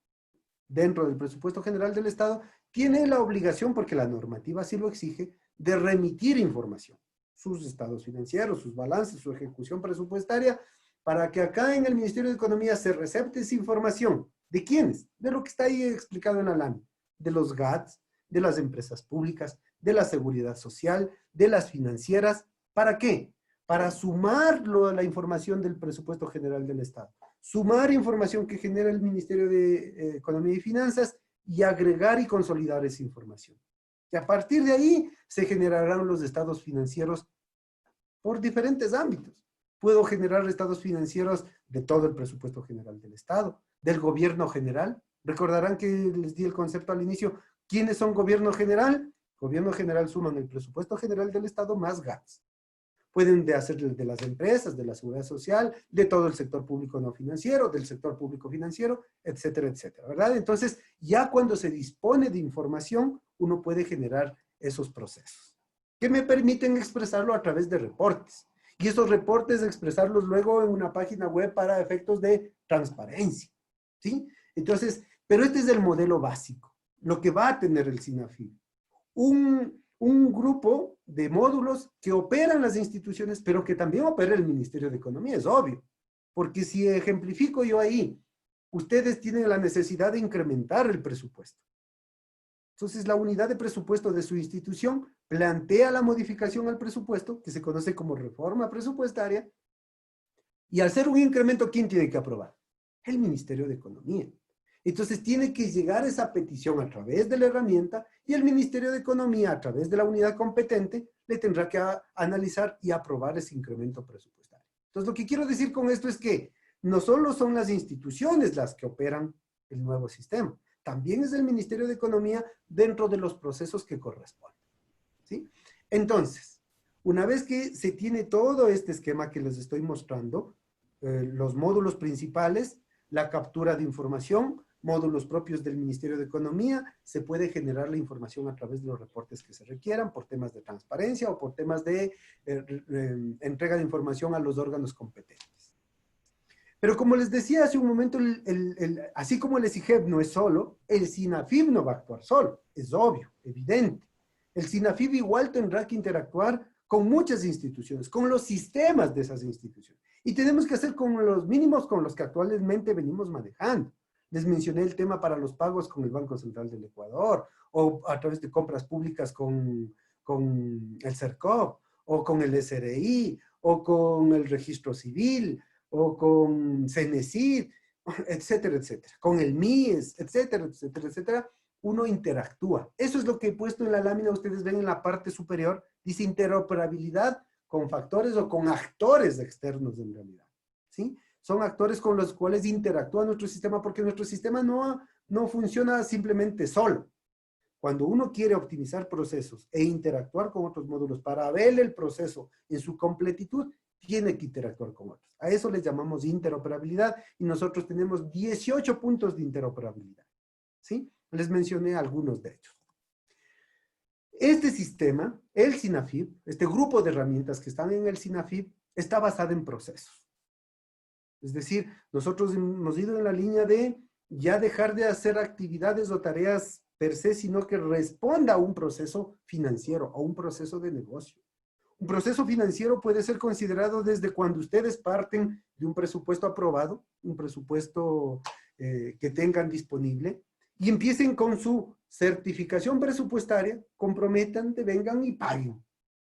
dentro del presupuesto general del Estado, tienen la obligación, porque la normativa así lo exige, de remitir información, sus estados financieros, sus balances, su ejecución presupuestaria, para que acá en el Ministerio de Economía se recepte esa información. ¿De quiénes? De lo que está ahí explicado en la lámina. De los GATS, de las empresas públicas, de la seguridad social, de las financieras. ¿Para qué? Para sumarlo a la información del presupuesto general del Estado. Sumar información que genera el Ministerio de Economía y Finanzas y agregar y consolidar esa información. Y a partir de ahí se generarán los estados financieros por diferentes ámbitos. Puedo generar estados financieros de todo el presupuesto general del Estado, del gobierno general. Recordarán que les di el concepto al inicio. ¿Quiénes son gobierno general? Gobierno general suman el presupuesto general del Estado más GATS. pueden hacer de las empresas, de la seguridad social, de todo el sector público no financiero, del sector público financiero, etcétera, etcétera, ¿verdad? Entonces, ya cuando se dispone de información, uno puede generar esos procesos, que me permiten expresarlo a través de reportes. Y esos reportes expresarlos luego en una página web para efectos de transparencia, ¿sí? Entonces, pero este es el modelo básico, lo que va a tener el SINAFIP. Un grupo de módulos que operan las instituciones, pero que también opera el Ministerio de Economía, es obvio. Porque si ejemplifico yo ahí, ustedes tienen la necesidad de incrementar el presupuesto. Entonces, la unidad de presupuesto de su institución plantea la modificación al presupuesto, que se conoce como reforma presupuestaria, y al ser un incremento, ¿quién tiene que aprobar? El Ministerio de Economía. Entonces, tiene que llegar esa petición a través de la herramienta y el Ministerio de Economía, a través de la unidad competente, le tendrá que analizar y aprobar ese incremento presupuestario. Entonces, lo que quiero decir con esto es que no solo son las instituciones las que operan el nuevo sistema, también es el Ministerio de Economía dentro de los procesos que corresponden, ¿sí? Entonces, una vez que se tiene todo este esquema que les estoy mostrando, los módulos principales, la captura de información, módulos propios del Ministerio de Economía, se puede generar la información a través de los reportes que se requieran por temas de transparencia o por temas de entrega de información a los órganos competentes. Pero como les decía hace un momento, así como el SIGEP no es solo, el SINAFIP no va a actuar solo, es obvio, evidente. El SINAFIP igual tendrá que interactuar con muchas instituciones, con los sistemas de esas instituciones. Y tenemos que hacer con los mínimos con los que actualmente venimos manejando. Les mencioné el tema para los pagos con el Banco Central del Ecuador, o a través de compras públicas con el CERCOP, o con el SRI, o con el Registro Civil, o con CENESID, etcétera, etcétera, con el MIES, etcétera, etcétera, etcétera, uno interactúa. Eso es lo que he puesto en la lámina, ustedes ven en la parte superior, dice interoperabilidad con factores o con actores externos en realidad, ¿sí? Son actores con los cuales interactúa nuestro sistema porque nuestro sistema no funciona simplemente solo. Cuando uno quiere optimizar procesos e interactuar con otros módulos para ver el proceso en su completitud, tiene que interactuar con otros. A eso les llamamos interoperabilidad y nosotros tenemos 18 puntos de interoperabilidad, ¿sí? Les mencioné algunos de ellos. Este sistema, el SINAFIP, este grupo de herramientas que están en el SINAFIP, está basado en procesos. Es decir, nosotros hemos ido en la línea de ya dejar de hacer actividades o tareas per se, sino que responda a un proceso financiero, a un proceso de negocio. Un proceso financiero puede ser considerado desde cuando ustedes parten de un presupuesto aprobado, un presupuesto que tengan disponible, y empiecen con su certificación presupuestaria, comprometan, vengan y paguen.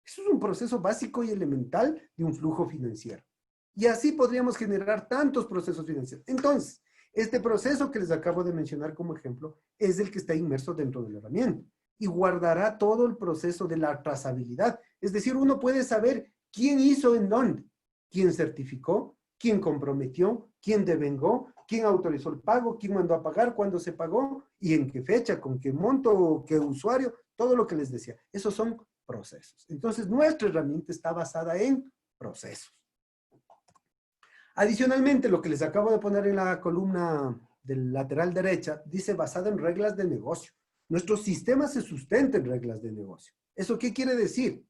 Eso es un proceso básico y elemental de un flujo financiero. Y así podríamos generar tantos procesos financieros. Entonces, este proceso que les acabo de mencionar como ejemplo es el que está inmerso dentro de la herramienta y guardará todo el proceso de la trazabilidad. Es decir, uno puede saber quién hizo en dónde, quién certificó, quién comprometió, quién devengó, quién autorizó el pago, quién mandó a pagar, cuándo se pagó y en qué fecha, con qué monto, qué usuario, todo lo que les decía. Esos son procesos. Entonces, nuestra herramienta está basada en procesos. Adicionalmente, lo que les acabo de poner en la columna del lateral derecha, dice basada en reglas de negocio. Nuestro sistema se sustenta en reglas de negocio. ¿Eso qué quiere decir?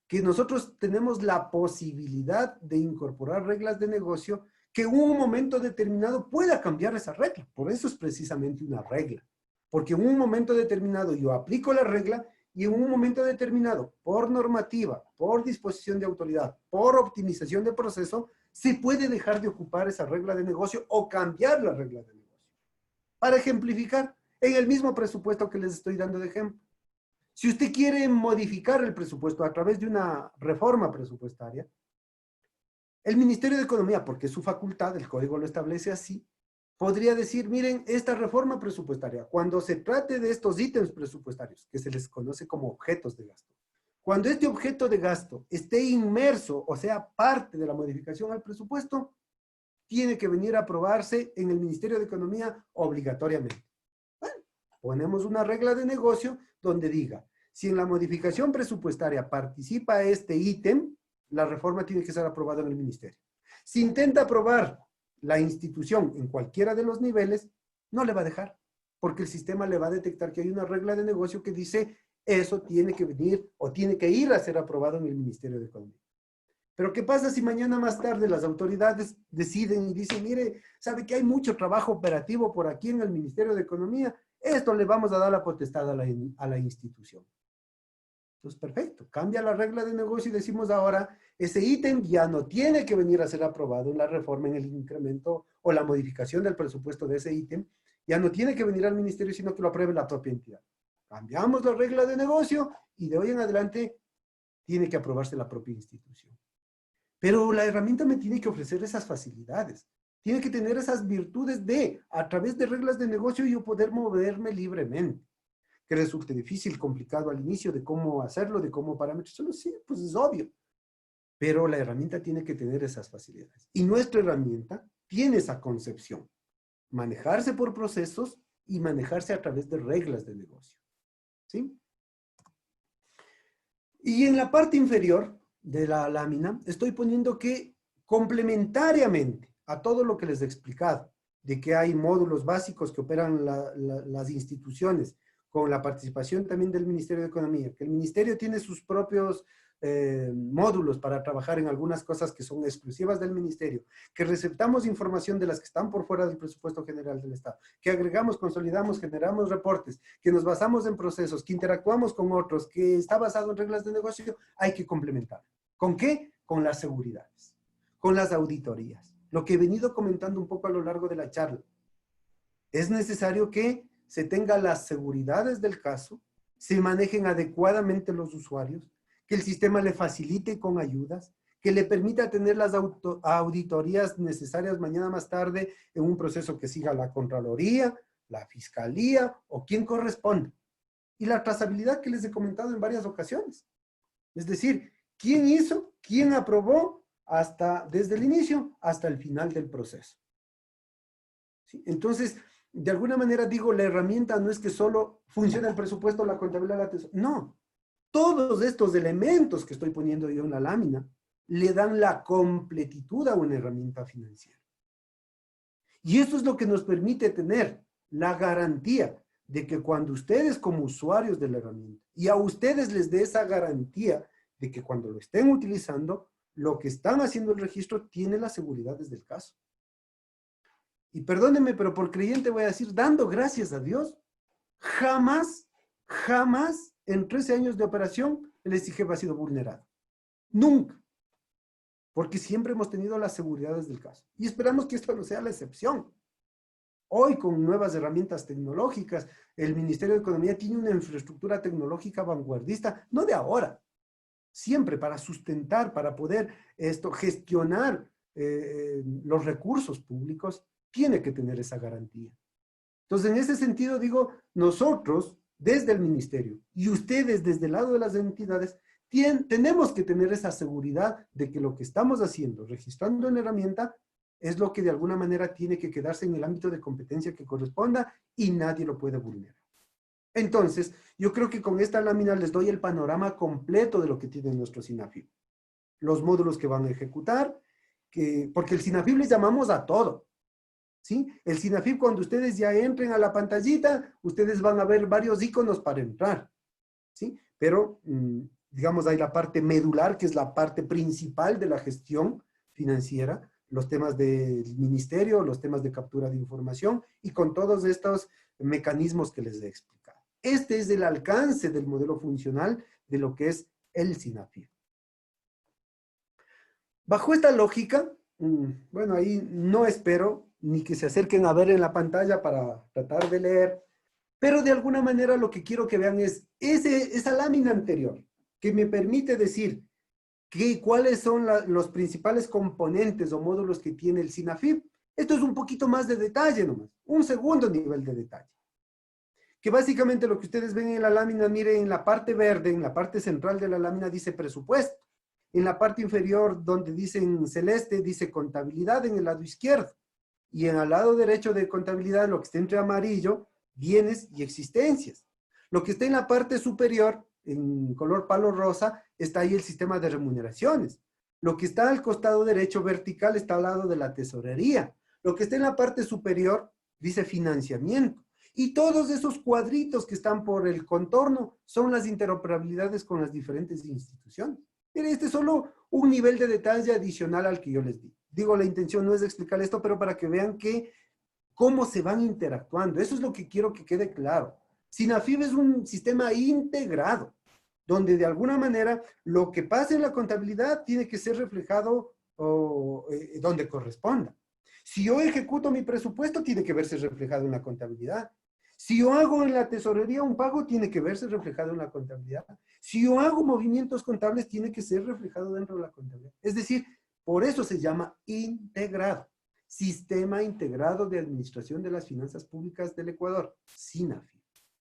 Que nosotros tenemos la posibilidad de incorporar reglas de negocio que en un momento determinado pueda cambiar esa regla. Por eso es precisamente una regla. Porque en un momento determinado yo aplico la regla y en un momento determinado, por normativa, por disposición de autoridad, por optimización de proceso, se puede dejar de ocupar esa regla de negocio o cambiar la regla de negocio. Para ejemplificar, en el mismo presupuesto que les estoy dando de ejemplo, si usted quiere modificar el presupuesto a través de una reforma presupuestaria, el Ministerio de Economía, porque es su facultad, el código lo establece así, podría decir, miren, esta reforma presupuestaria, cuando se trate de estos ítems presupuestarios, que se les conoce como objetos de gasto, cuando este objeto de gasto esté inmerso, o sea, parte de la modificación al presupuesto, tiene que venir a aprobarse en el Ministerio de Economía obligatoriamente. Bueno, ponemos una regla de negocio donde diga, si en la modificación presupuestaria participa este ítem, la reforma tiene que ser aprobada en el ministerio. Si intenta aprobar la institución en cualquiera de los niveles, no le va a dejar, porque el sistema le va a detectar que hay una regla de negocio que dice eso tiene que venir o tiene que ir a ser aprobado en el Ministerio de Economía. Pero ¿qué pasa si mañana más tarde las autoridades deciden y dicen, mire, sabe que hay mucho trabajo operativo por aquí en el Ministerio de Economía, esto le vamos a dar la potestad a la institución? Entonces, perfecto, cambia la regla de negocio y decimos ahora, ese ítem ya no tiene que venir a ser aprobado en la reforma, en el incremento o la modificación del presupuesto de ese ítem, ya no tiene que venir al ministerio, sino que lo apruebe la propia entidad. Cambiamos la regla de negocio y de hoy en adelante tiene que aprobarse la propia institución. Pero la herramienta me tiene que ofrecer esas facilidades. Tiene que tener esas virtudes de, a través de reglas de negocio, yo poder moverme libremente. Que resulte difícil, complicado al inicio de cómo hacerlo, de cómo parametrizarlo, sí, pues es obvio. Pero la herramienta tiene que tener esas facilidades. Y nuestra herramienta tiene esa concepción. Manejarse por procesos y manejarse a través de reglas de negocio. ¿Sí? Y en la parte inferior de la lámina estoy poniendo que complementariamente a todo lo que les he explicado, de que hay módulos básicos que operan las instituciones, con la participación también del Ministerio de Economía, que el Ministerio tiene sus propios módulos para trabajar en algunas cosas que son exclusivas del Ministerio, que receptamos información de las que están por fuera del presupuesto general del Estado, que agregamos, consolidamos, generamos reportes, que nos basamos en procesos, que interactuamos con otros, que está basado en reglas de negocio, hay que complementar. ¿Con qué? Con las seguridades, con las auditorías. Lo que he venido comentando un poco a lo largo de la charla. Es necesario que se tenga las seguridades del caso, se manejen adecuadamente los usuarios, que el sistema le facilite con ayudas, que le permita tener las auditorías necesarias mañana más tarde en un proceso que siga la Contraloría, la Fiscalía o quien corresponda. Y la trazabilidad que les he comentado en varias ocasiones. Es decir, quién hizo, quién aprobó, desde el inicio hasta el final del proceso. ¿Sí? Entonces, de alguna manera digo, la herramienta no es que solo funcione el presupuesto, la contabilidad, la tesorería. No. Todos estos elementos que estoy poniendo yo en la lámina le dan la completitud a una herramienta financiera. Y eso es lo que nos permite tener la garantía de que cuando ustedes como usuarios de la herramienta, y a ustedes les dé esa garantía de que cuando lo estén utilizando, lo que están haciendo el registro tiene las seguridades del caso. Y perdónenme, pero por creyente voy a decir, dando gracias a Dios, jamás en 13 años de operación el SIGEP ha sido vulnerado. Nunca. Porque siempre hemos tenido las seguridades del caso. Y esperamos que esto no sea la excepción. Hoy, con nuevas herramientas tecnológicas, el Ministerio de Economía tiene una infraestructura tecnológica vanguardista, no de ahora, siempre para sustentar, para poder gestionar los recursos públicos, tiene que tener esa garantía. Entonces, en ese sentido, digo, nosotros, desde el Ministerio, y ustedes desde el lado de las entidades, tenemos que tener esa seguridad de que lo que estamos haciendo, registrando en la herramienta, es lo que de alguna manera tiene que quedarse en el ámbito de competencia que corresponda y nadie lo puede vulnerar. Entonces, yo creo que con esta lámina les doy el panorama completo de lo que tiene nuestro SINAFIP. Los módulos que van a ejecutar, porque el SINAFIP les llamamos a todo. ¿Sí? El SINAFIP, cuando ustedes ya entren a la pantallita, ustedes van a ver varios iconos para entrar. ¿Sí? Pero, digamos, hay la parte medular, que es la parte principal de la gestión financiera, los temas del ministerio, los temas de captura de información y con todos estos mecanismos que les he explicado. Este es el alcance del modelo funcional de lo que es el SINAFIP. Bajo esta lógica, bueno, ahí no espero ni que se acerquen a ver en la pantalla para tratar de leer, pero de alguna manera lo que quiero que vean es esa lámina anterior, que me permite decir cuáles son los principales componentes o módulos que tiene el SINAFIP. Esto es un poquito más de detalle nomás, un segundo nivel de detalle. Que básicamente lo que ustedes ven en la lámina, miren, en la parte verde, en la parte central de la lámina dice presupuesto. En la parte inferior, donde dice en celeste, dice contabilidad en el lado izquierdo. Y en el lado derecho de contabilidad, lo que está entre amarillo, bienes y existencias. Lo que está en la parte superior, en color palo rosa, está ahí el sistema de remuneraciones. Lo que está al costado derecho vertical está al lado de la tesorería. Lo que está en la parte superior dice financiamiento. Y todos esos cuadritos que están por el contorno son las interoperabilidades con las diferentes instituciones. Mire, este es solo un nivel de detalle adicional al que yo les di. Digo, la intención no es explicar esto, pero para que vean cómo se van interactuando. Eso es lo que quiero que quede claro. SINAFIP es un sistema integrado, donde de alguna manera lo que pasa en la contabilidad tiene que ser reflejado donde corresponda. Si yo ejecuto mi presupuesto, tiene que verse reflejado en la contabilidad. Si yo hago en la tesorería un pago, tiene que verse reflejado en la contabilidad. Si yo hago movimientos contables, tiene que ser reflejado dentro de la contabilidad. Es decir, por eso se llama integrado. Sistema Integrado de Administración de las Finanzas Públicas del Ecuador, SINAFIP.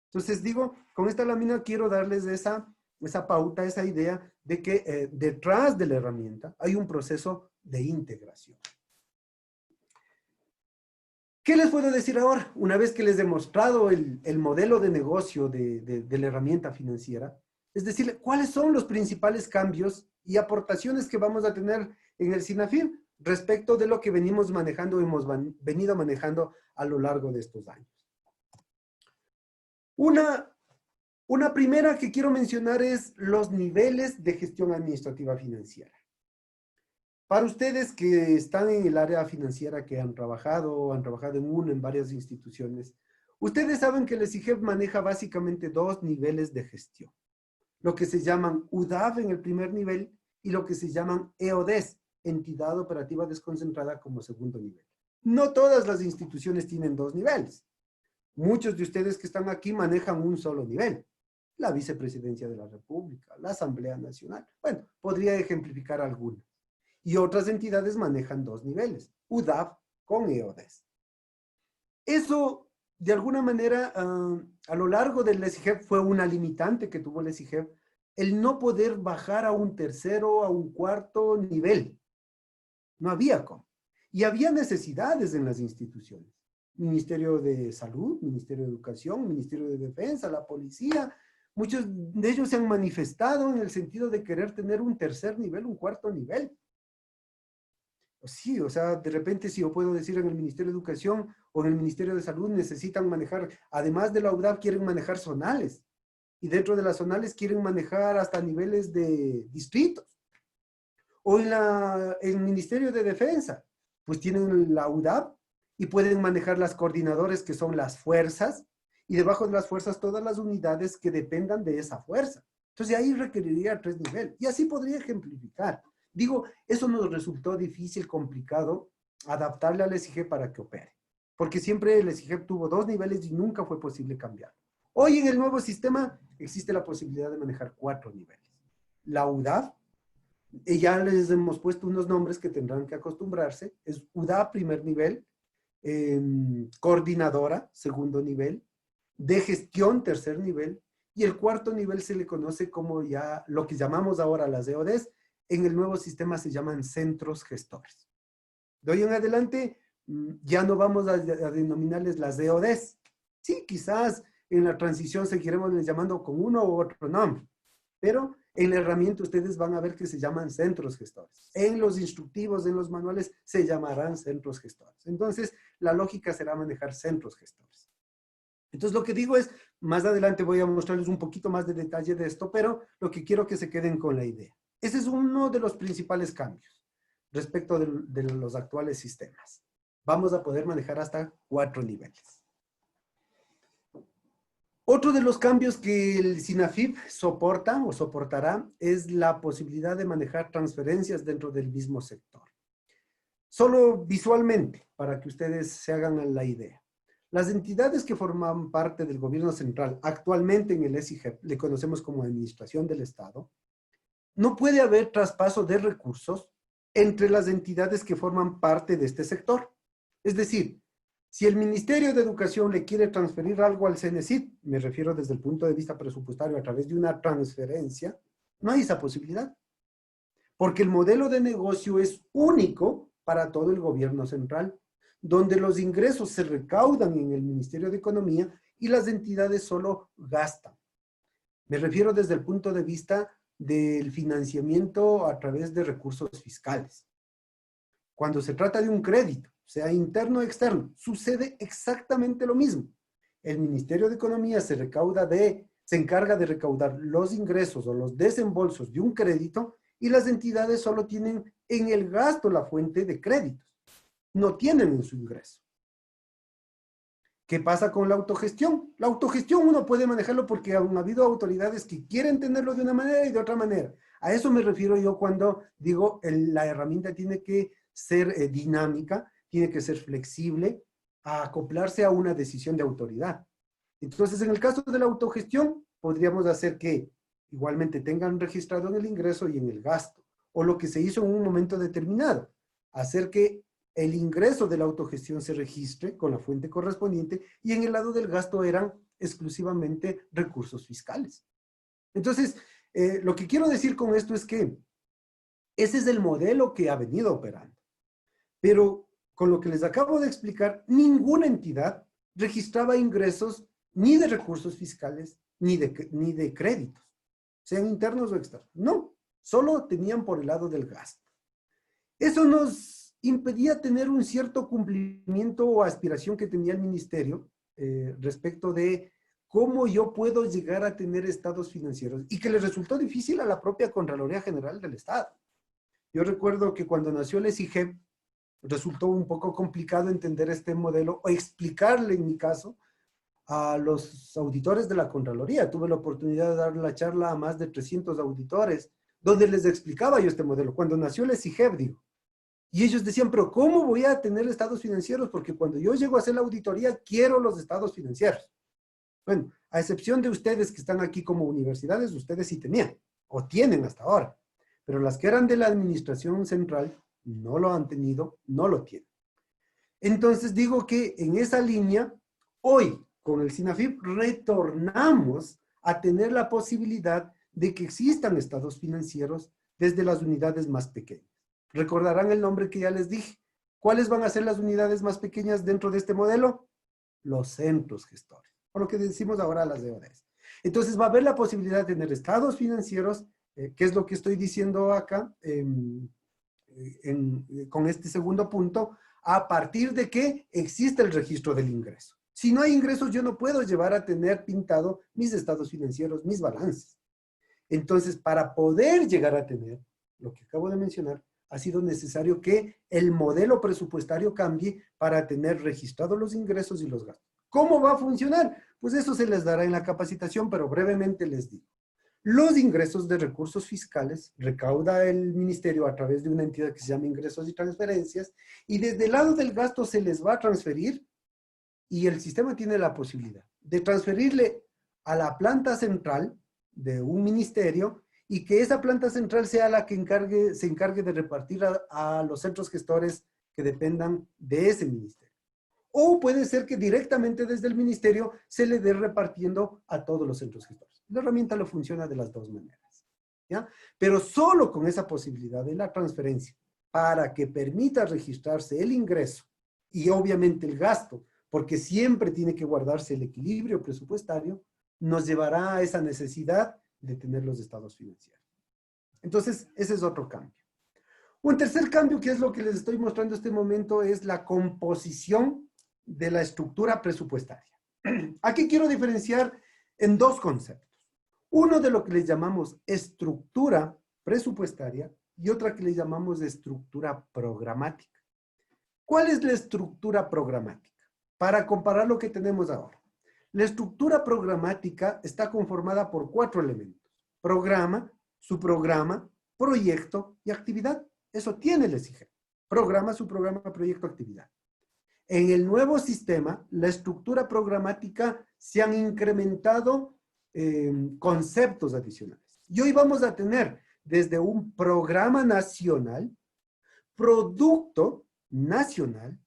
Entonces digo, con esta lámina quiero darles esa pauta, esa idea de que detrás de la herramienta hay un proceso de integración. ¿Qué les puedo decir ahora? Una vez que les he mostrado el modelo de negocio de la herramienta financiera, es decir, ¿cuáles son los principales cambios y aportaciones que vamos a tener en el SINAFIP respecto de lo que venimos manejando, hemos venido manejando a lo largo de estos años? Una primera que quiero mencionar es los niveles de gestión administrativa financiera. Para ustedes que están en el área financiera, que han trabajado en varias instituciones, ustedes saben que el SIGEP maneja básicamente dos niveles de gestión. Lo que se llaman UDAF en el primer nivel y lo que se llaman EODES, Entidad Operativa Desconcentrada, como segundo nivel. No todas las instituciones tienen dos niveles. Muchos de ustedes que están aquí manejan un solo nivel. La Vicepresidencia de la República, la Asamblea Nacional. Bueno, podría ejemplificar algunas. Y otras entidades manejan dos niveles, UDAF con EODES. Eso, de alguna manera, a lo largo del SIGEP fue una limitante que tuvo el SIGEP, el no poder bajar a un tercero, a un cuarto nivel. No había cómo. Y había necesidades en las instituciones. Ministerio de Salud, Ministerio de Educación, Ministerio de Defensa, la policía. Muchos de ellos se han manifestado en el sentido de querer tener un tercer nivel, un cuarto nivel. Sí, o sea, de repente si yo puedo decir en el Ministerio de Educación o en el Ministerio de Salud necesitan manejar, además de la UDAP, quieren manejar zonales. Y dentro de las zonales quieren manejar hasta niveles de distritos. O en el Ministerio de Defensa, pues tienen la UDAP y pueden manejar las coordinadores que son las fuerzas y debajo de las fuerzas todas las unidades que dependan de esa fuerza. Entonces ahí requeriría tres niveles y así podría ejemplificar. Digo, eso nos resultó difícil, complicado, adaptarle al SIGEP para que opere. Porque siempre el SIGEP tuvo dos niveles y nunca fue posible cambiar. Hoy en el nuevo sistema existe la posibilidad de manejar 4 niveles. La UDAF, ya les hemos puesto unos nombres que tendrán que acostumbrarse. Es UDAF primer nivel, coordinadora segundo nivel, de gestión tercer nivel, y el cuarto nivel se le conoce como ya lo que llamamos ahora las EODES. En el nuevo sistema se llaman centros gestores. De hoy en adelante ya no vamos a denominarles las EODES. Sí, quizás en la transición seguiremos llamando con uno u otro nombre, pero en la herramienta ustedes van a ver que se llaman centros gestores. En los instructivos, en los manuales, se llamarán centros gestores. Entonces, la lógica será manejar centros gestores. Entonces, lo que digo es, más adelante voy a mostrarles un poquito más de detalle de esto, pero lo que quiero que se queden con la idea. Ese es uno de los principales cambios respecto de los actuales sistemas. Vamos a poder manejar hasta 4 niveles. Otro de los cambios que el SINAFIP soporta o soportará es la posibilidad de manejar transferencias dentro del mismo sector. Solo visualmente, para que ustedes se hagan la idea. Las entidades que forman parte del gobierno central, actualmente en el SIGEP, le conocemos como Administración del Estado, no puede haber traspaso de recursos entre las entidades que forman parte de este sector. Es decir, si el Ministerio de Educación le quiere transferir algo al CENESID, me refiero desde el punto de vista presupuestario a través de una transferencia, no hay esa posibilidad. Porque el modelo de negocio es único para todo el gobierno central, donde los ingresos se recaudan en el Ministerio de Economía y las entidades solo gastan. Me refiero desde el punto de vista del financiamiento a través de recursos fiscales. Cuando se trata de un crédito, sea interno o externo, sucede exactamente lo mismo. El Ministerio de Economía se encarga de recaudar los ingresos o los desembolsos de un crédito y las entidades solo tienen en el gasto la fuente de créditos. No tienen en su ingreso. ¿Qué pasa con la autogestión? La autogestión uno puede manejarlo porque han habido autoridades que quieren tenerlo de una manera y de otra manera. A eso me refiero yo cuando digo la herramienta tiene que ser dinámica, tiene que ser flexible, a acoplarse a una decisión de autoridad. Entonces, en el caso de la autogestión, podríamos hacer que igualmente tengan registrado en el ingreso y en el gasto, o lo que se hizo en un momento determinado, hacer que el ingreso de la autogestión se registre con la fuente correspondiente y en el lado del gasto eran exclusivamente recursos fiscales. Entonces, lo que quiero decir con esto es que ese es el modelo que ha venido operando. Pero con lo que les acabo de explicar, ninguna entidad registraba ingresos ni de recursos fiscales ni de créditos, sean internos o externos. No, solo tenían por el lado del gasto. Eso nos impedía tener un cierto cumplimiento o aspiración que tenía el ministerio respecto de cómo yo puedo llegar a tener estados financieros y que le resultó difícil a la propia Contraloría General del Estado. Yo recuerdo que cuando nació el SIGEP, resultó un poco complicado entender este modelo o explicarle, en mi caso, a los auditores de la Contraloría. Tuve la oportunidad de dar la charla a más de 300 auditores, donde les explicaba yo este modelo. Cuando nació el SIGEP, digo. Y ellos decían, pero ¿cómo voy a tener estados financieros? Porque cuando yo llego a hacer la auditoría, quiero los estados financieros. Bueno, a excepción de ustedes que están aquí como universidades, ustedes sí tenían, o tienen hasta ahora. Pero las que eran de la administración central, no lo han tenido, no lo tienen. Entonces digo que en esa línea, hoy con el SINAFIP retornamos a tener la posibilidad de que existan estados financieros desde las unidades más pequeñas. Recordarán el nombre que ya les dije. ¿Cuáles van a ser las unidades más pequeñas dentro de este modelo? Los centros gestores, por lo que decimos ahora las DODs. Entonces va a haber la posibilidad de tener estados financieros, que es lo que estoy diciendo acá, con este segundo punto, a partir de que existe el registro del ingreso. Si no hay ingresos, yo no puedo llevar a tener pintado mis estados financieros, mis balances. Entonces, para poder llegar a tener lo que acabo de mencionar, ha sido necesario que el modelo presupuestario cambie para tener registrados los ingresos y los gastos. ¿Cómo va a funcionar? Pues eso se les dará en la capacitación, pero brevemente les digo. Los ingresos de recursos fiscales recauda el ministerio a través de una entidad que se llama ingresos y transferencias, y desde el lado del gasto se les va a transferir, y el sistema tiene la posibilidad de transferirle a la planta central de un ministerio y que esa planta central sea la que se encargue de repartir a los centros gestores que dependan de ese ministerio. O puede ser que directamente desde el ministerio se le dé repartiendo a todos los centros gestores. La herramienta lo funciona de las dos maneras, ¿ya? Pero solo con esa posibilidad de la transferencia para que permita registrarse el ingreso y obviamente el gasto, porque siempre tiene que guardarse el equilibrio presupuestario, nos llevará a esa necesidad de tener los estados financieros. Entonces, ese es otro cambio. Un tercer cambio, que es lo que les estoy mostrando en este momento, es la composición de la estructura presupuestaria. Aquí quiero diferenciar en dos conceptos. Uno de lo que les llamamos estructura presupuestaria y otra que le llamamos estructura programática. ¿Cuál es la estructura programática? Para comparar lo que tenemos ahora. La estructura programática está conformada por 4 elementos. Programa, subprograma, proyecto y actividad. Eso tiene el SIGEP. Programa, subprograma, proyecto, actividad. En el nuevo sistema, la estructura programática se han incrementado conceptos adicionales. Y hoy vamos a tener desde un programa nacional, producto nacional,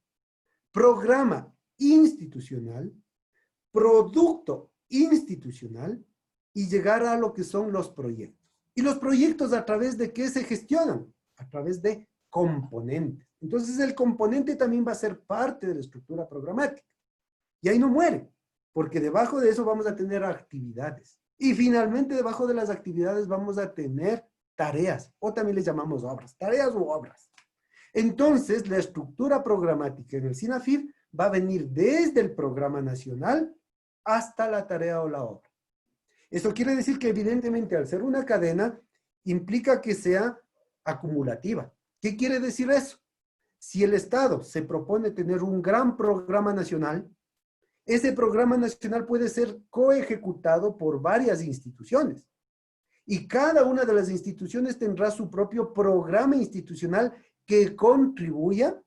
programa institucional, producto institucional y llegar a lo que son los proyectos. ¿Y los proyectos a través de qué se gestionan? A través de componentes. Entonces el componente también va a ser parte de la estructura programática. Y ahí no muere, porque debajo de eso vamos a tener actividades. Y finalmente, debajo de las actividades vamos a tener tareas, o también les llamamos obras, tareas u obras. Entonces, la estructura programática en el SINAFIP va a venir desde el programa nacional hasta la tarea o la obra. Eso quiere decir que evidentemente al ser una cadena implica que sea acumulativa. ¿Qué quiere decir eso? Si el Estado se propone tener un gran programa nacional, ese programa nacional puede ser coejecutado por varias instituciones. Y cada una de las instituciones tendrá su propio programa institucional que contribuya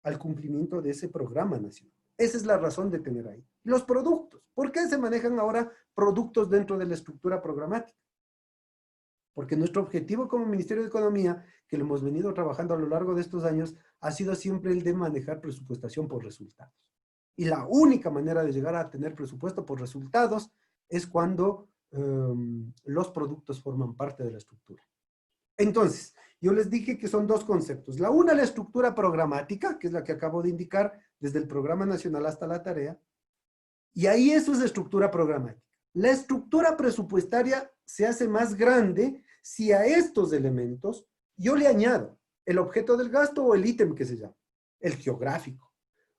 al cumplimiento de ese programa nacional. Esa es la razón de tener ahí. Los productos. ¿Por qué se manejan ahora productos dentro de la estructura programática? Porque nuestro objetivo como Ministerio de Economía, que lo hemos venido trabajando a lo largo de estos años, ha sido siempre el de manejar presupuestación por resultados. Y la única manera de llegar a tener presupuesto por resultados es cuando los productos forman parte de la estructura. Entonces, yo les dije que son dos conceptos. La una, la estructura programática, que es la que acabo de indicar, desde el programa nacional hasta la tarea. Y ahí eso es estructura programática. La estructura presupuestaria se hace más grande si a estos elementos yo le añado el objeto del gasto o el ítem que se llama, el geográfico,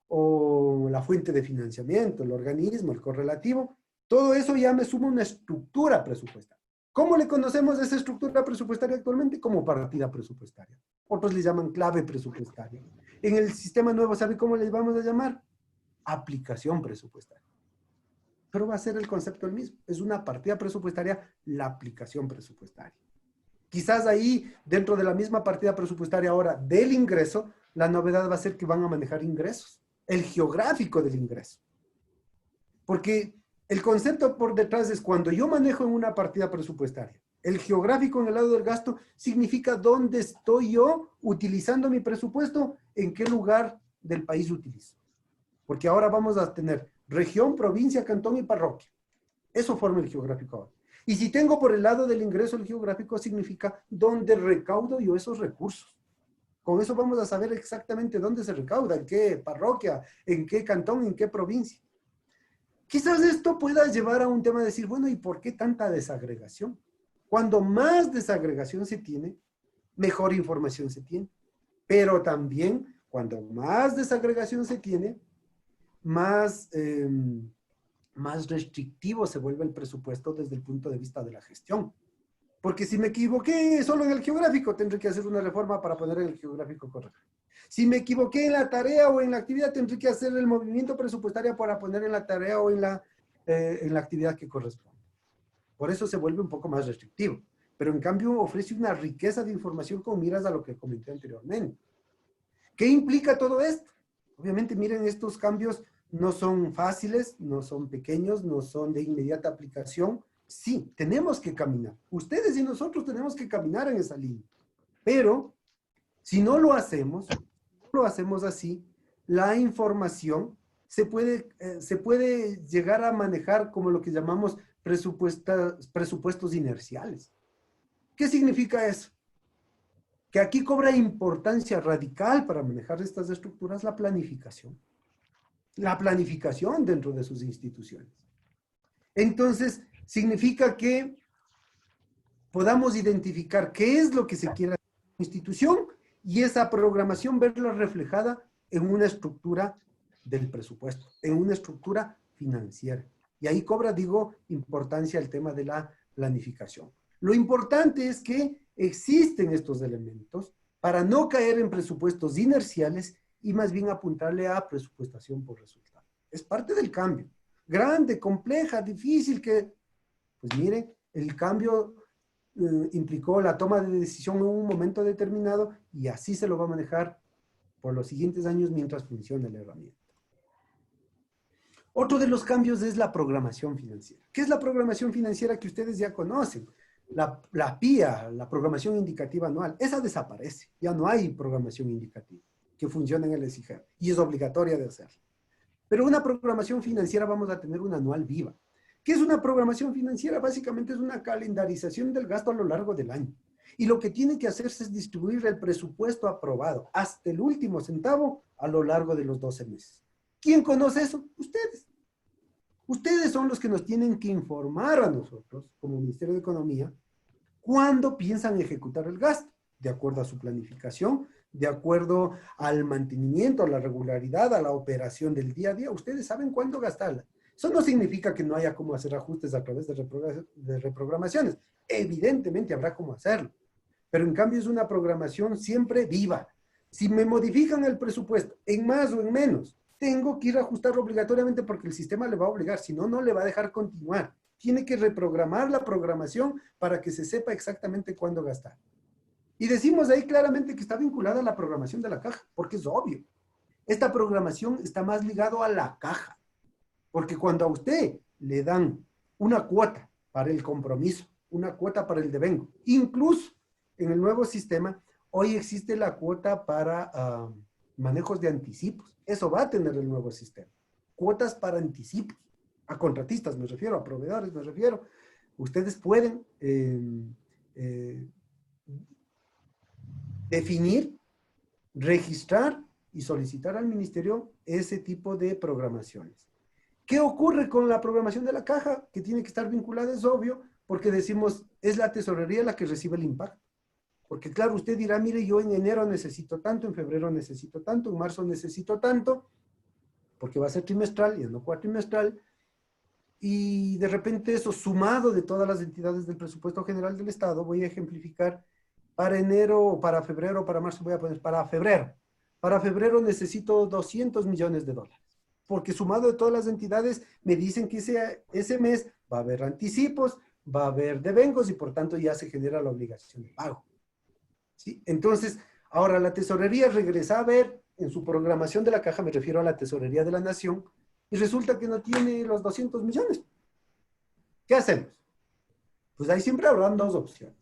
o la fuente de financiamiento, el organismo, el correlativo. Todo eso ya me suma una estructura presupuestaria. ¿Cómo le conocemos esa estructura presupuestaria actualmente? Como partida presupuestaria. Otros le llaman clave presupuestaria. En el sistema nuevo, ¿sabe cómo le vamos a llamar? Aplicación presupuestaria. Pero va a ser el concepto el mismo. Es una partida presupuestaria, la aplicación presupuestaria. Quizás ahí, dentro de la misma partida presupuestaria ahora del ingreso, la novedad va a ser que van a manejar ingresos. El geográfico del ingreso. Porque el concepto por detrás es cuando yo manejo en una partida presupuestaria, el geográfico en el lado del gasto significa dónde estoy yo utilizando mi presupuesto, en qué lugar del país utilizo. Porque ahora vamos a tener región, provincia, cantón y parroquia. Eso forma el geográfico ahora. Y si tengo por el lado del ingreso el geográfico significa dónde recaudo yo esos recursos. Con eso vamos a saber exactamente dónde se recauda, en qué parroquia, en qué cantón, en qué provincia. Quizás esto pueda llevar a un tema de decir, bueno, ¿y por qué tanta desagregación? Cuando más desagregación se tiene, mejor información se tiene. Pero también, cuando más desagregación se tiene, más restrictivo se vuelve el presupuesto desde el punto de vista de la gestión. Porque si me equivoqué solo en el geográfico, tendré que hacer una reforma para poner el geográfico correcto. Si me equivoqué en la tarea o en la actividad, tendré que hacer el movimiento presupuestario para poner en la tarea o en la actividad que corresponde. Por eso se vuelve un poco más restrictivo. Pero en cambio ofrece una riqueza de información con miras a lo que comenté anteriormente. ¿Qué implica todo esto? Obviamente, miren, estos cambios no son fáciles, no son pequeños, no son de inmediata aplicación. Sí, tenemos que caminar. Ustedes y nosotros tenemos que caminar en esa línea. Pero si no lo hacemos así, la información se puede llegar a manejar como lo que llamamos presupuestos inerciales. ¿Qué significa eso? Que aquí cobra importancia radical para manejar estas estructuras la planificación. La planificación dentro de sus instituciones. Entonces, significa que podamos identificar qué es lo que se quiere hacer en la institución y esa programación verla reflejada en una estructura del presupuesto, en una estructura financiera. Y ahí cobra, digo, importancia el tema de la planificación. Lo importante es que existen estos elementos para no caer en presupuestos inerciales y más bien apuntarle a presupuestación por resultado. Es parte del cambio. Grande, compleja, difícil que, pues mire, el cambio implicó la toma de decisión en un momento determinado y así se lo va a manejar por los siguientes años mientras funcione la herramienta. Otro de los cambios es la programación financiera. ¿Qué es la programación financiera que ustedes ya conocen? La PIA, la programación indicativa anual, esa desaparece. Ya no hay programación indicativa que funcione en el SIGER y es obligatoria de hacerla. Pero una programación financiera vamos a tener una anual viva. ¿Qué es una programación financiera? Básicamente es una calendarización del gasto a lo largo del año. Y lo que tiene que hacerse es distribuir el presupuesto aprobado hasta el último centavo a lo largo de los 12 meses. ¿Quién conoce eso? Ustedes. Ustedes son los que nos tienen que informar a nosotros, como Ministerio de Economía, cuándo piensan ejecutar el gasto, de acuerdo a su planificación, de acuerdo al mantenimiento, a la regularidad, a la operación del día a día. Ustedes saben cuándo gastarla. Eso no significa que no haya cómo hacer ajustes a través de reprogramaciones. Evidentemente habrá cómo hacerlo, pero en cambio es una programación siempre viva. Si me modifican el presupuesto en más o en menos, tengo que ir a ajustarlo obligatoriamente porque el sistema le va a obligar, si no, no le va a dejar continuar. Tiene que reprogramar la programación para que se sepa exactamente cuándo gastar. Y decimos ahí claramente que está vinculada a la programación de la caja, porque es obvio. Esta programación está más ligado a la caja, porque cuando a usted le dan una cuota para el compromiso, una cuota para el devengo, incluso en el nuevo sistema, hoy existe la cuota para manejos de anticipos. Eso va a tener el nuevo sistema. Cuotas para anticipos. A contratistas me refiero, a proveedores me refiero. Ustedes pueden definir, registrar y solicitar al ministerio ese tipo de programaciones. ¿Qué ocurre con la programación de la caja? Que tiene que estar vinculada, es obvio, porque decimos, es la tesorería la que recibe el impacto. Porque claro, usted dirá, mire, yo en enero necesito tanto, en febrero necesito tanto, en marzo necesito tanto, porque va a ser trimestral y no cuatrimestral, y de repente eso sumado de todas las entidades del presupuesto general del Estado, voy a ejemplificar, para enero, o para febrero, o para marzo, voy a poner para febrero. Para febrero necesito 200 millones de dólares, porque sumado de todas las entidades me dicen que ese mes va a haber anticipos, va a haber devengos y por tanto ya se genera la obligación de pago. ¿Sí? Entonces, ahora la tesorería regresa a ver en su programación de la caja, me refiero a la tesorería de la nación, y resulta que no tiene los 200 millones. ¿Qué hacemos? Pues ahí siempre habrán dos opciones.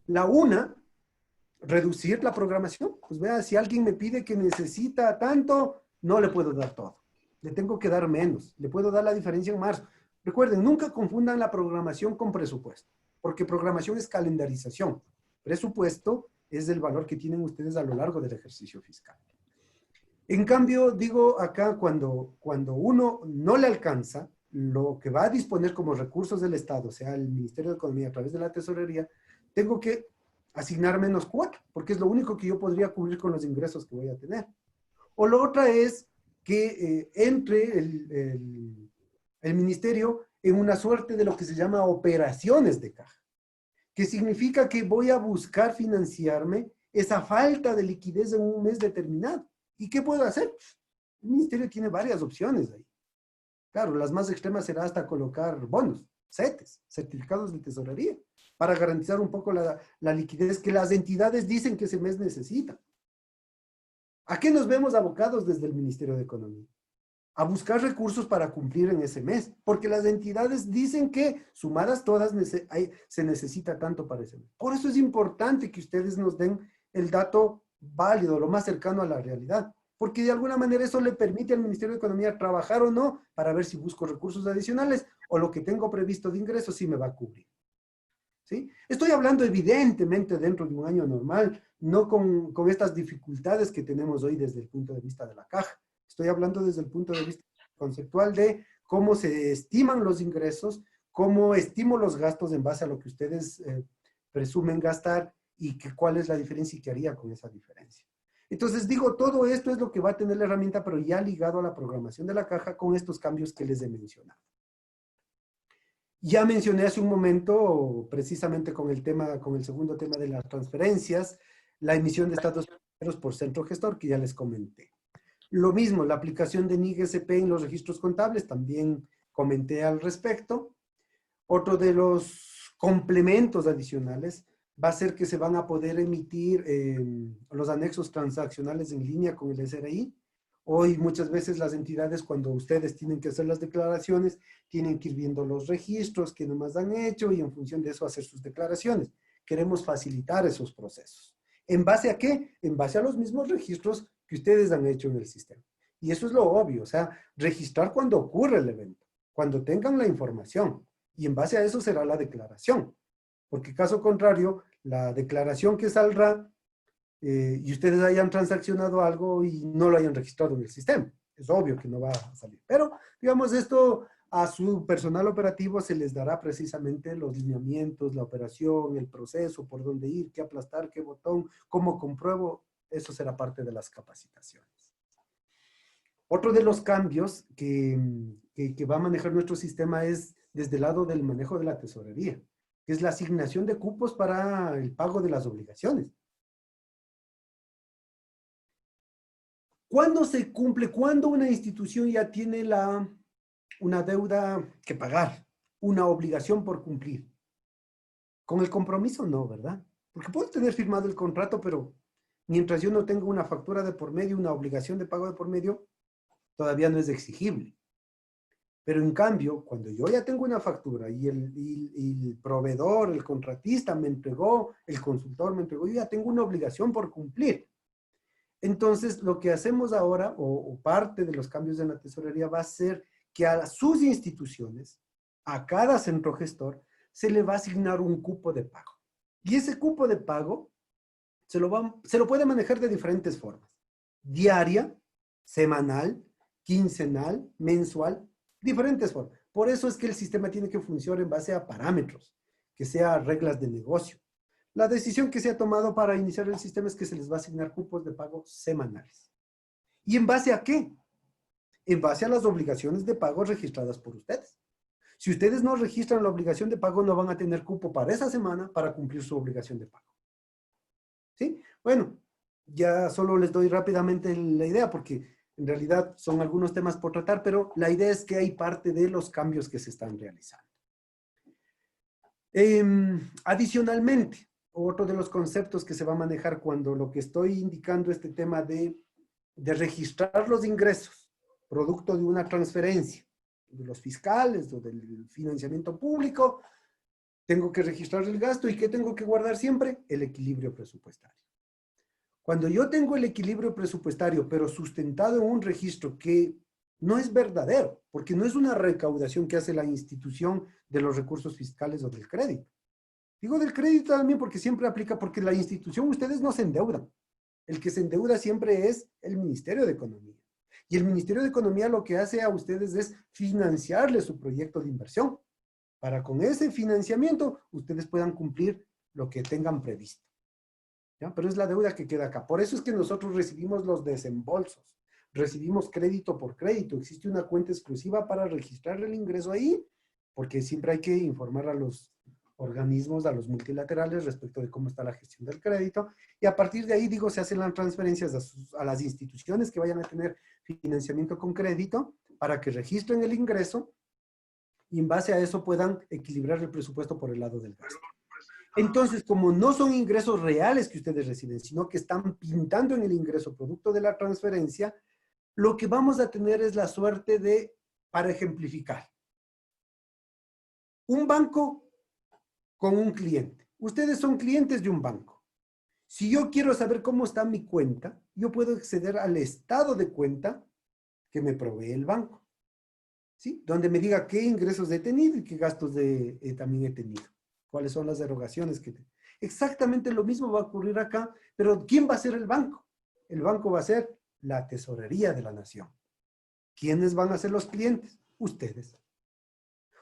La una, reducir la programación. Pues vea, si alguien me pide que necesita tanto, no le puedo dar todo. Le tengo que dar menos. Le puedo dar la diferencia en marzo. Recuerden, nunca confundan la programación con presupuesto, porque programación es calendarización. Presupuesto es el valor que tienen ustedes a lo largo del ejercicio fiscal. En cambio, digo acá, cuando uno no le alcanza, lo que va a disponer como recursos del Estado, sea el Ministerio de Economía a través de la tesorería, tengo que asignar menos cuota, porque es lo único que yo podría cubrir con los ingresos que voy a tener. O la otra es que entre el ministerio en una suerte de lo que se llama operaciones de caja, que significa que voy a buscar financiarme esa falta de liquidez en un mes determinado. ¿Y qué puedo hacer? El ministerio tiene varias opciones ahí. Claro, las más extremas será hasta colocar bonos, CETES, certificados de tesorería, para garantizar un poco la liquidez que las entidades dicen que ese mes necesitan. ¿A qué nos vemos abocados desde el Ministerio de Economía? A buscar recursos para cumplir en ese mes, porque las entidades dicen que sumadas todas se necesita tanto para ese mes. Por eso es importante que ustedes nos den el dato válido, lo más cercano a la realidad, porque de alguna manera eso le permite al Ministerio de Economía trabajar o no para ver si busco recursos adicionales o lo que tengo previsto de ingresos sí me va a cubrir. ¿Sí? Estoy hablando evidentemente dentro de un año normal, no con estas dificultades que tenemos hoy desde el punto de vista de la caja. Estoy hablando desde el punto de vista conceptual de cómo se estiman los ingresos, cómo estimo los gastos en base a lo que ustedes presumen gastar y cuál es la diferencia y qué haría con esa diferencia. Entonces digo, todo esto es lo que va a tener la herramienta, pero ya ligado a la programación de la caja con estos cambios que les he mencionado. Ya mencioné hace un momento, precisamente con el segundo tema de las transferencias, la emisión de estados financieros por centro gestor, que ya les comenté. Lo mismo, la aplicación de NIG-SP en los registros contables, también comenté al respecto. Otro de los complementos adicionales va a ser que se van a poder emitir los anexos transaccionales en línea con el SRI. Hoy muchas veces las entidades, cuando ustedes tienen que hacer las declaraciones, tienen que ir viendo los registros que nomás han hecho y en función de eso hacer sus declaraciones. Queremos facilitar esos procesos. ¿En base a qué? En base a los mismos registros que ustedes han hecho en el sistema. Y eso es lo obvio, o sea, registrar cuando ocurre el evento, cuando tengan la información. Y en base a eso será la declaración. Porque caso contrario, la declaración que saldrá y ustedes hayan transaccionado algo y no lo hayan registrado en el sistema. Es obvio que no va a salir. Pero, digamos, esto a su personal operativo se les dará precisamente los lineamientos, la operación, el proceso, por dónde ir, qué aplastar, qué botón, cómo compruebo. Eso será parte de las capacitaciones. Otro de los cambios que va a manejar nuestro sistema es desde el lado del manejo de la tesorería, que es la asignación de cupos para el pago de las obligaciones. ¿Cuándo se cumple? ¿Cuándo una institución ya tiene una deuda que pagar? Una obligación por cumplir. Con el compromiso no, ¿verdad? Porque puedo tener firmado el contrato, pero mientras yo no tenga una factura de por medio, una obligación de pago de por medio, todavía no es exigible. Pero en cambio, cuando yo ya tengo una factura y el proveedor, el contratista me entregó, el consultor me entregó, yo ya tengo una obligación por cumplir. Entonces, lo que hacemos ahora, o parte de los cambios en la tesorería, va a ser que a sus instituciones, a cada centro gestor, se le va a asignar un cupo de pago. Y ese cupo de pago se lo puede manejar de diferentes formas. Diaria, semanal, quincenal, mensual, diferentes formas. Por eso es que el sistema tiene que funcionar en base a parámetros, que sea reglas de negocio. La decisión que se ha tomado para iniciar el sistema es que se les va a asignar cupos de pago semanales. ¿Y en base a qué? En base a las obligaciones de pago registradas por ustedes. Si ustedes no registran la obligación de pago, no van a tener cupo para esa semana para cumplir su obligación de pago. ¿Sí? Bueno, ya solo les doy rápidamente la idea porque en realidad son algunos temas por tratar, pero la idea es que hay parte de los cambios que se están realizando. Adicionalmente, otro de los conceptos que se va a manejar cuando lo que estoy indicando este tema de registrar los ingresos, producto de una transferencia, de los fiscales o del financiamiento público, tengo que registrar el gasto y ¿qué tengo que guardar siempre? El equilibrio presupuestario. Cuando yo tengo el equilibrio presupuestario, pero sustentado en un registro que no es verdadero, porque no es una recaudación que hace la institución de los recursos fiscales o del crédito. Digo del crédito también porque siempre aplica, porque la institución, ustedes no se endeudan. El que se endeuda siempre es el Ministerio de Economía. Y el Ministerio de Economía lo que hace a ustedes es financiarles su proyecto de inversión, para con ese financiamiento ustedes puedan cumplir lo que tengan previsto. ¿Ya? Pero es la deuda que queda acá. Por eso es que nosotros recibimos los desembolsos. Recibimos crédito por crédito. Existe una cuenta exclusiva para registrar el ingreso ahí, porque siempre hay que informar a los organismos, a los multilaterales respecto de cómo está la gestión del crédito. Y a partir de ahí, digo, se hacen las transferencias a las instituciones que vayan a tener financiamiento con crédito para que registren el ingreso y en base a eso puedan equilibrar el presupuesto por el lado del gasto. Entonces, como no son ingresos reales que ustedes reciben, sino que están pintando en el ingreso producto de la transferencia, lo que vamos a tener es la suerte de, para ejemplificar, un banco con un cliente. Ustedes son clientes de un banco. Si yo quiero saber cómo está mi cuenta, yo puedo acceder al estado de cuenta que me provee el banco. ¿Sí? Donde me diga qué ingresos he tenido y qué gastos también he tenido. Cuáles son las erogaciones que tengo. Exactamente lo mismo va a ocurrir acá, pero ¿quién va a ser el banco? El banco va a ser la tesorería de la nación. ¿Quiénes van a ser los clientes? Ustedes.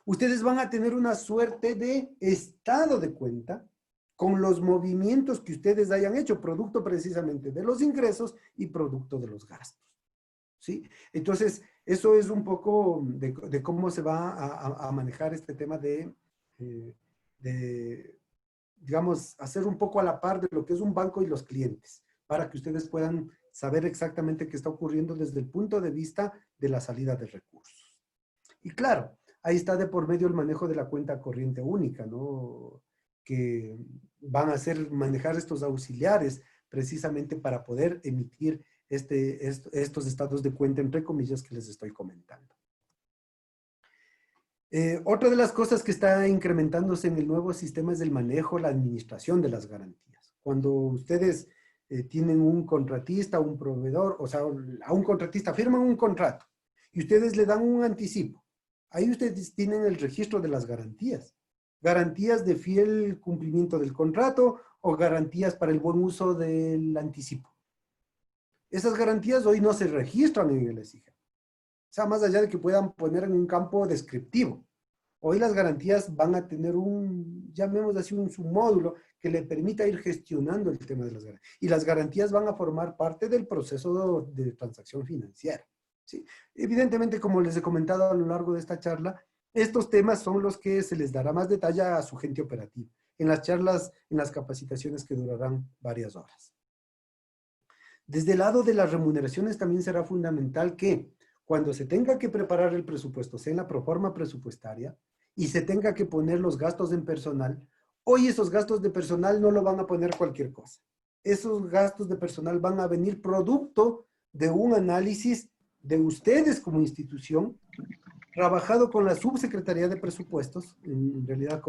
Ustedes van a tener una suerte de estado de cuenta con los movimientos que ustedes hayan hecho, producto precisamente de los ingresos y producto de los gastos. ¿Sí? Entonces, eso es un poco de cómo se va a manejar este tema digamos, hacer un poco a la par de lo que es un banco y los clientes, para que ustedes puedan saber exactamente qué está ocurriendo desde el punto de vista de la salida de recursos. Y claro, ahí está de por medio el manejo de la cuenta corriente única, ¿no? Que van a manejar estos auxiliares precisamente para poder emitir estos estados de cuenta, entre comillas, que les estoy comentando. Otra de las cosas que está incrementándose en el nuevo sistema es el manejo, la administración de las garantías. Cuando ustedes tienen un contratista, un proveedor, o sea, a un contratista firman un contrato y ustedes le dan un anticipo. Ahí ustedes tienen el registro de las garantías. Garantías de fiel cumplimiento del contrato o garantías para el buen uso del anticipo. Esas garantías hoy no se registran en el SIGA. O sea, más allá de que puedan poner en un campo descriptivo. Hoy las garantías van a tener llamémoslo así, un submódulo que le permita ir gestionando el tema de las garantías. Y las garantías van a formar parte del proceso de transacción financiera, ¿sí? Evidentemente, como les he comentado a lo largo de esta charla, estos temas son los que se les dará más detalle a su gente operativa, en las charlas, en las capacitaciones que durarán varias horas. Desde el lado de las remuneraciones también será fundamental que cuando se tenga que preparar el presupuesto, sea en la proforma presupuestaria, y se tenga que poner los gastos en personal, hoy esos gastos de personal no lo van a poner cualquier cosa. Esos gastos de personal van a venir producto de un análisis de ustedes como institución, trabajado con la Subsecretaría de Presupuestos, en realidad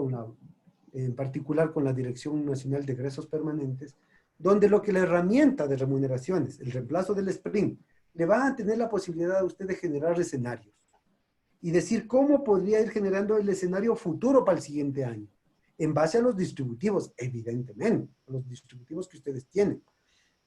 en particular con la Dirección Nacional de Egresos Permanentes, donde lo que la herramienta de remuneraciones, el reemplazo del sprint, le va a tener la posibilidad a usted de generar escenarios y decir cómo podría ir generando el escenario futuro para el siguiente año, en base a los distributivos, evidentemente, los distributivos que ustedes tienen.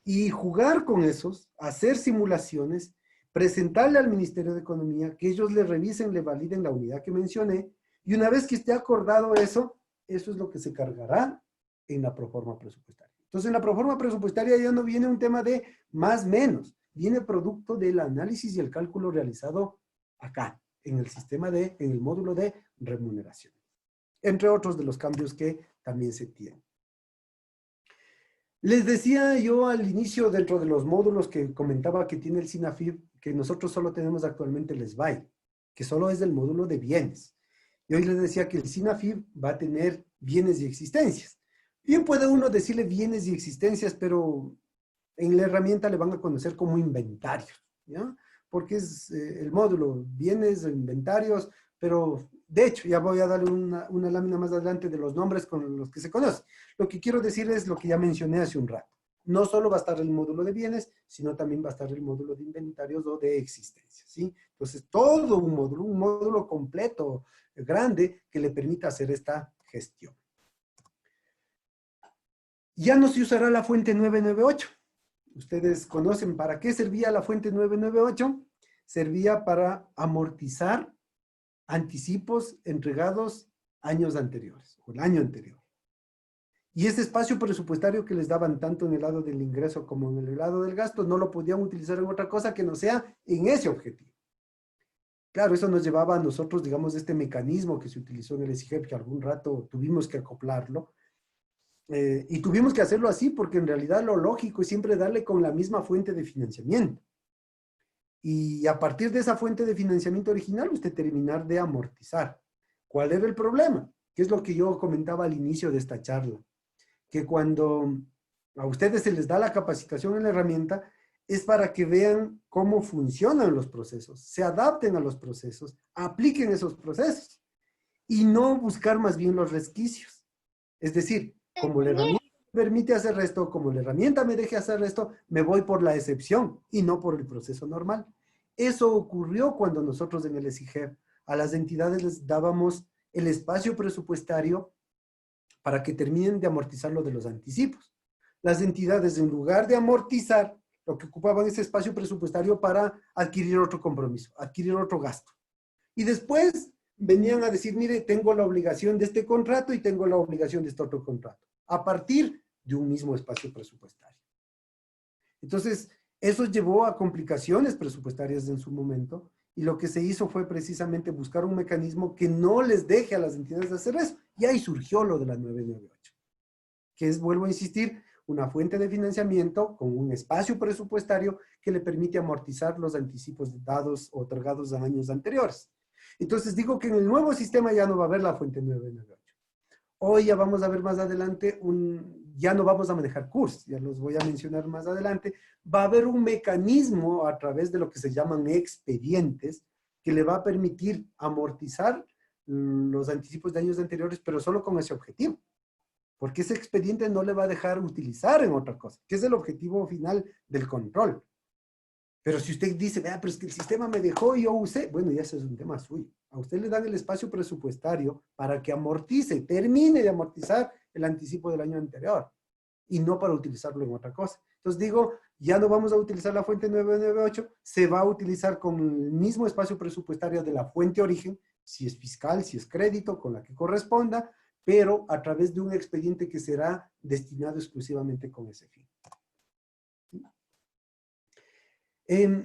Y jugar con esos, hacer simulaciones, presentarle al Ministerio de Economía, que ellos le revisen, le validen la unidad que mencioné, y una vez que esté acordado eso, eso es lo que se cargará en la proforma presupuestaria. Entonces, en la proforma presupuestaria ya no viene un tema de más menos, viene producto del análisis y el cálculo realizado acá, en el sistema en el módulo de remuneración, entre otros de los cambios que también se tienen. Les decía yo al inicio, dentro de los módulos que comentaba que tiene el SINAFIP, que nosotros solo tenemos actualmente el SBAI, que solo es del módulo de bienes. Y hoy les decía que el SINAFIP va a tener bienes y existencias. Bien puede uno decirle bienes y existencias, pero en la herramienta le van a conocer como inventarios, ¿ya? Porque es el módulo, bienes, inventarios, pero de hecho ya voy a darle una lámina más adelante de los nombres con los que se conocen. Lo que quiero decir es lo que ya mencioné hace un rato. No solo va a estar el módulo de bienes, sino también va a estar el módulo de inventarios o de existencias, ¿sí? Entonces, todo un módulo completo, grande, que le permita hacer esta gestión. Ya no se usará la fuente 998. Ustedes conocen para qué servía la fuente 998. Servía para amortizar anticipos entregados años anteriores, o el año anterior. Y ese espacio presupuestario que les daban tanto en el lado del ingreso como en el lado del gasto, no lo podían utilizar en otra cosa que no sea en ese objetivo. Claro, eso nos llevaba a nosotros, digamos, este mecanismo que se utilizó en el SIGEP, que algún rato tuvimos que acoplarlo, y tuvimos que hacerlo así porque en realidad lo lógico es siempre darle con la misma fuente de financiamiento. Y a partir de esa fuente de financiamiento original, usted terminar de amortizar. ¿Cuál era el problema? Que es lo que yo comentaba al inicio de esta charla. Que cuando a ustedes se les da la capacitación en la herramienta, es para que vean cómo funcionan los procesos, se adapten a los procesos, apliquen esos procesos y no buscar más bien los resquicios. Es decir, como la herramienta me permite hacer esto, como la herramienta me deje hacer esto, me voy por la excepción y no por el proceso normal. Eso ocurrió cuando nosotros en el SIGEP a las entidades les dábamos el espacio presupuestario para que terminen de amortizar lo de los anticipos. Las entidades, en lugar de amortizar, lo que ocupaban ese espacio presupuestario para adquirir otro compromiso, adquirir otro gasto. Y después venían a decir, mire, tengo la obligación de este contrato y tengo la obligación de este otro contrato, a partir de un mismo espacio presupuestario. Entonces, eso llevó a complicaciones presupuestarias en su momento, y lo que se hizo fue precisamente buscar un mecanismo que no les deje a las entidades hacer eso. Y ahí surgió lo de la 998, que es, vuelvo a insistir, una fuente de financiamiento con un espacio presupuestario que le permite amortizar los anticipos dados o otorgados a años anteriores. Entonces digo que en el nuevo sistema ya no va a haber la fuente 998. Hoy ya vamos a ver más adelante, ya no vamos a manejar CURS, ya los voy a mencionar más adelante. Va a haber un mecanismo a través de lo que se llaman expedientes que le va a permitir amortizar los anticipos de años anteriores, pero solo con ese objetivo. Porque ese expediente no le va a dejar utilizar en otra cosa, que es el objetivo final del control. Pero si usted dice, vea, pero es que el sistema me dejó y yo usé, bueno, ya eso es un tema suyo. A usted le dan el espacio presupuestario para que amortice, termine de amortizar el anticipo del año anterior. y no para utilizarlo en otra cosa. Entonces digo, ya no vamos a utilizar la fuente 998, se va a utilizar con el mismo espacio presupuestario de la fuente origen, si es fiscal, si es crédito, con la que corresponda, pero a través de un expediente que será destinado exclusivamente con ese fin.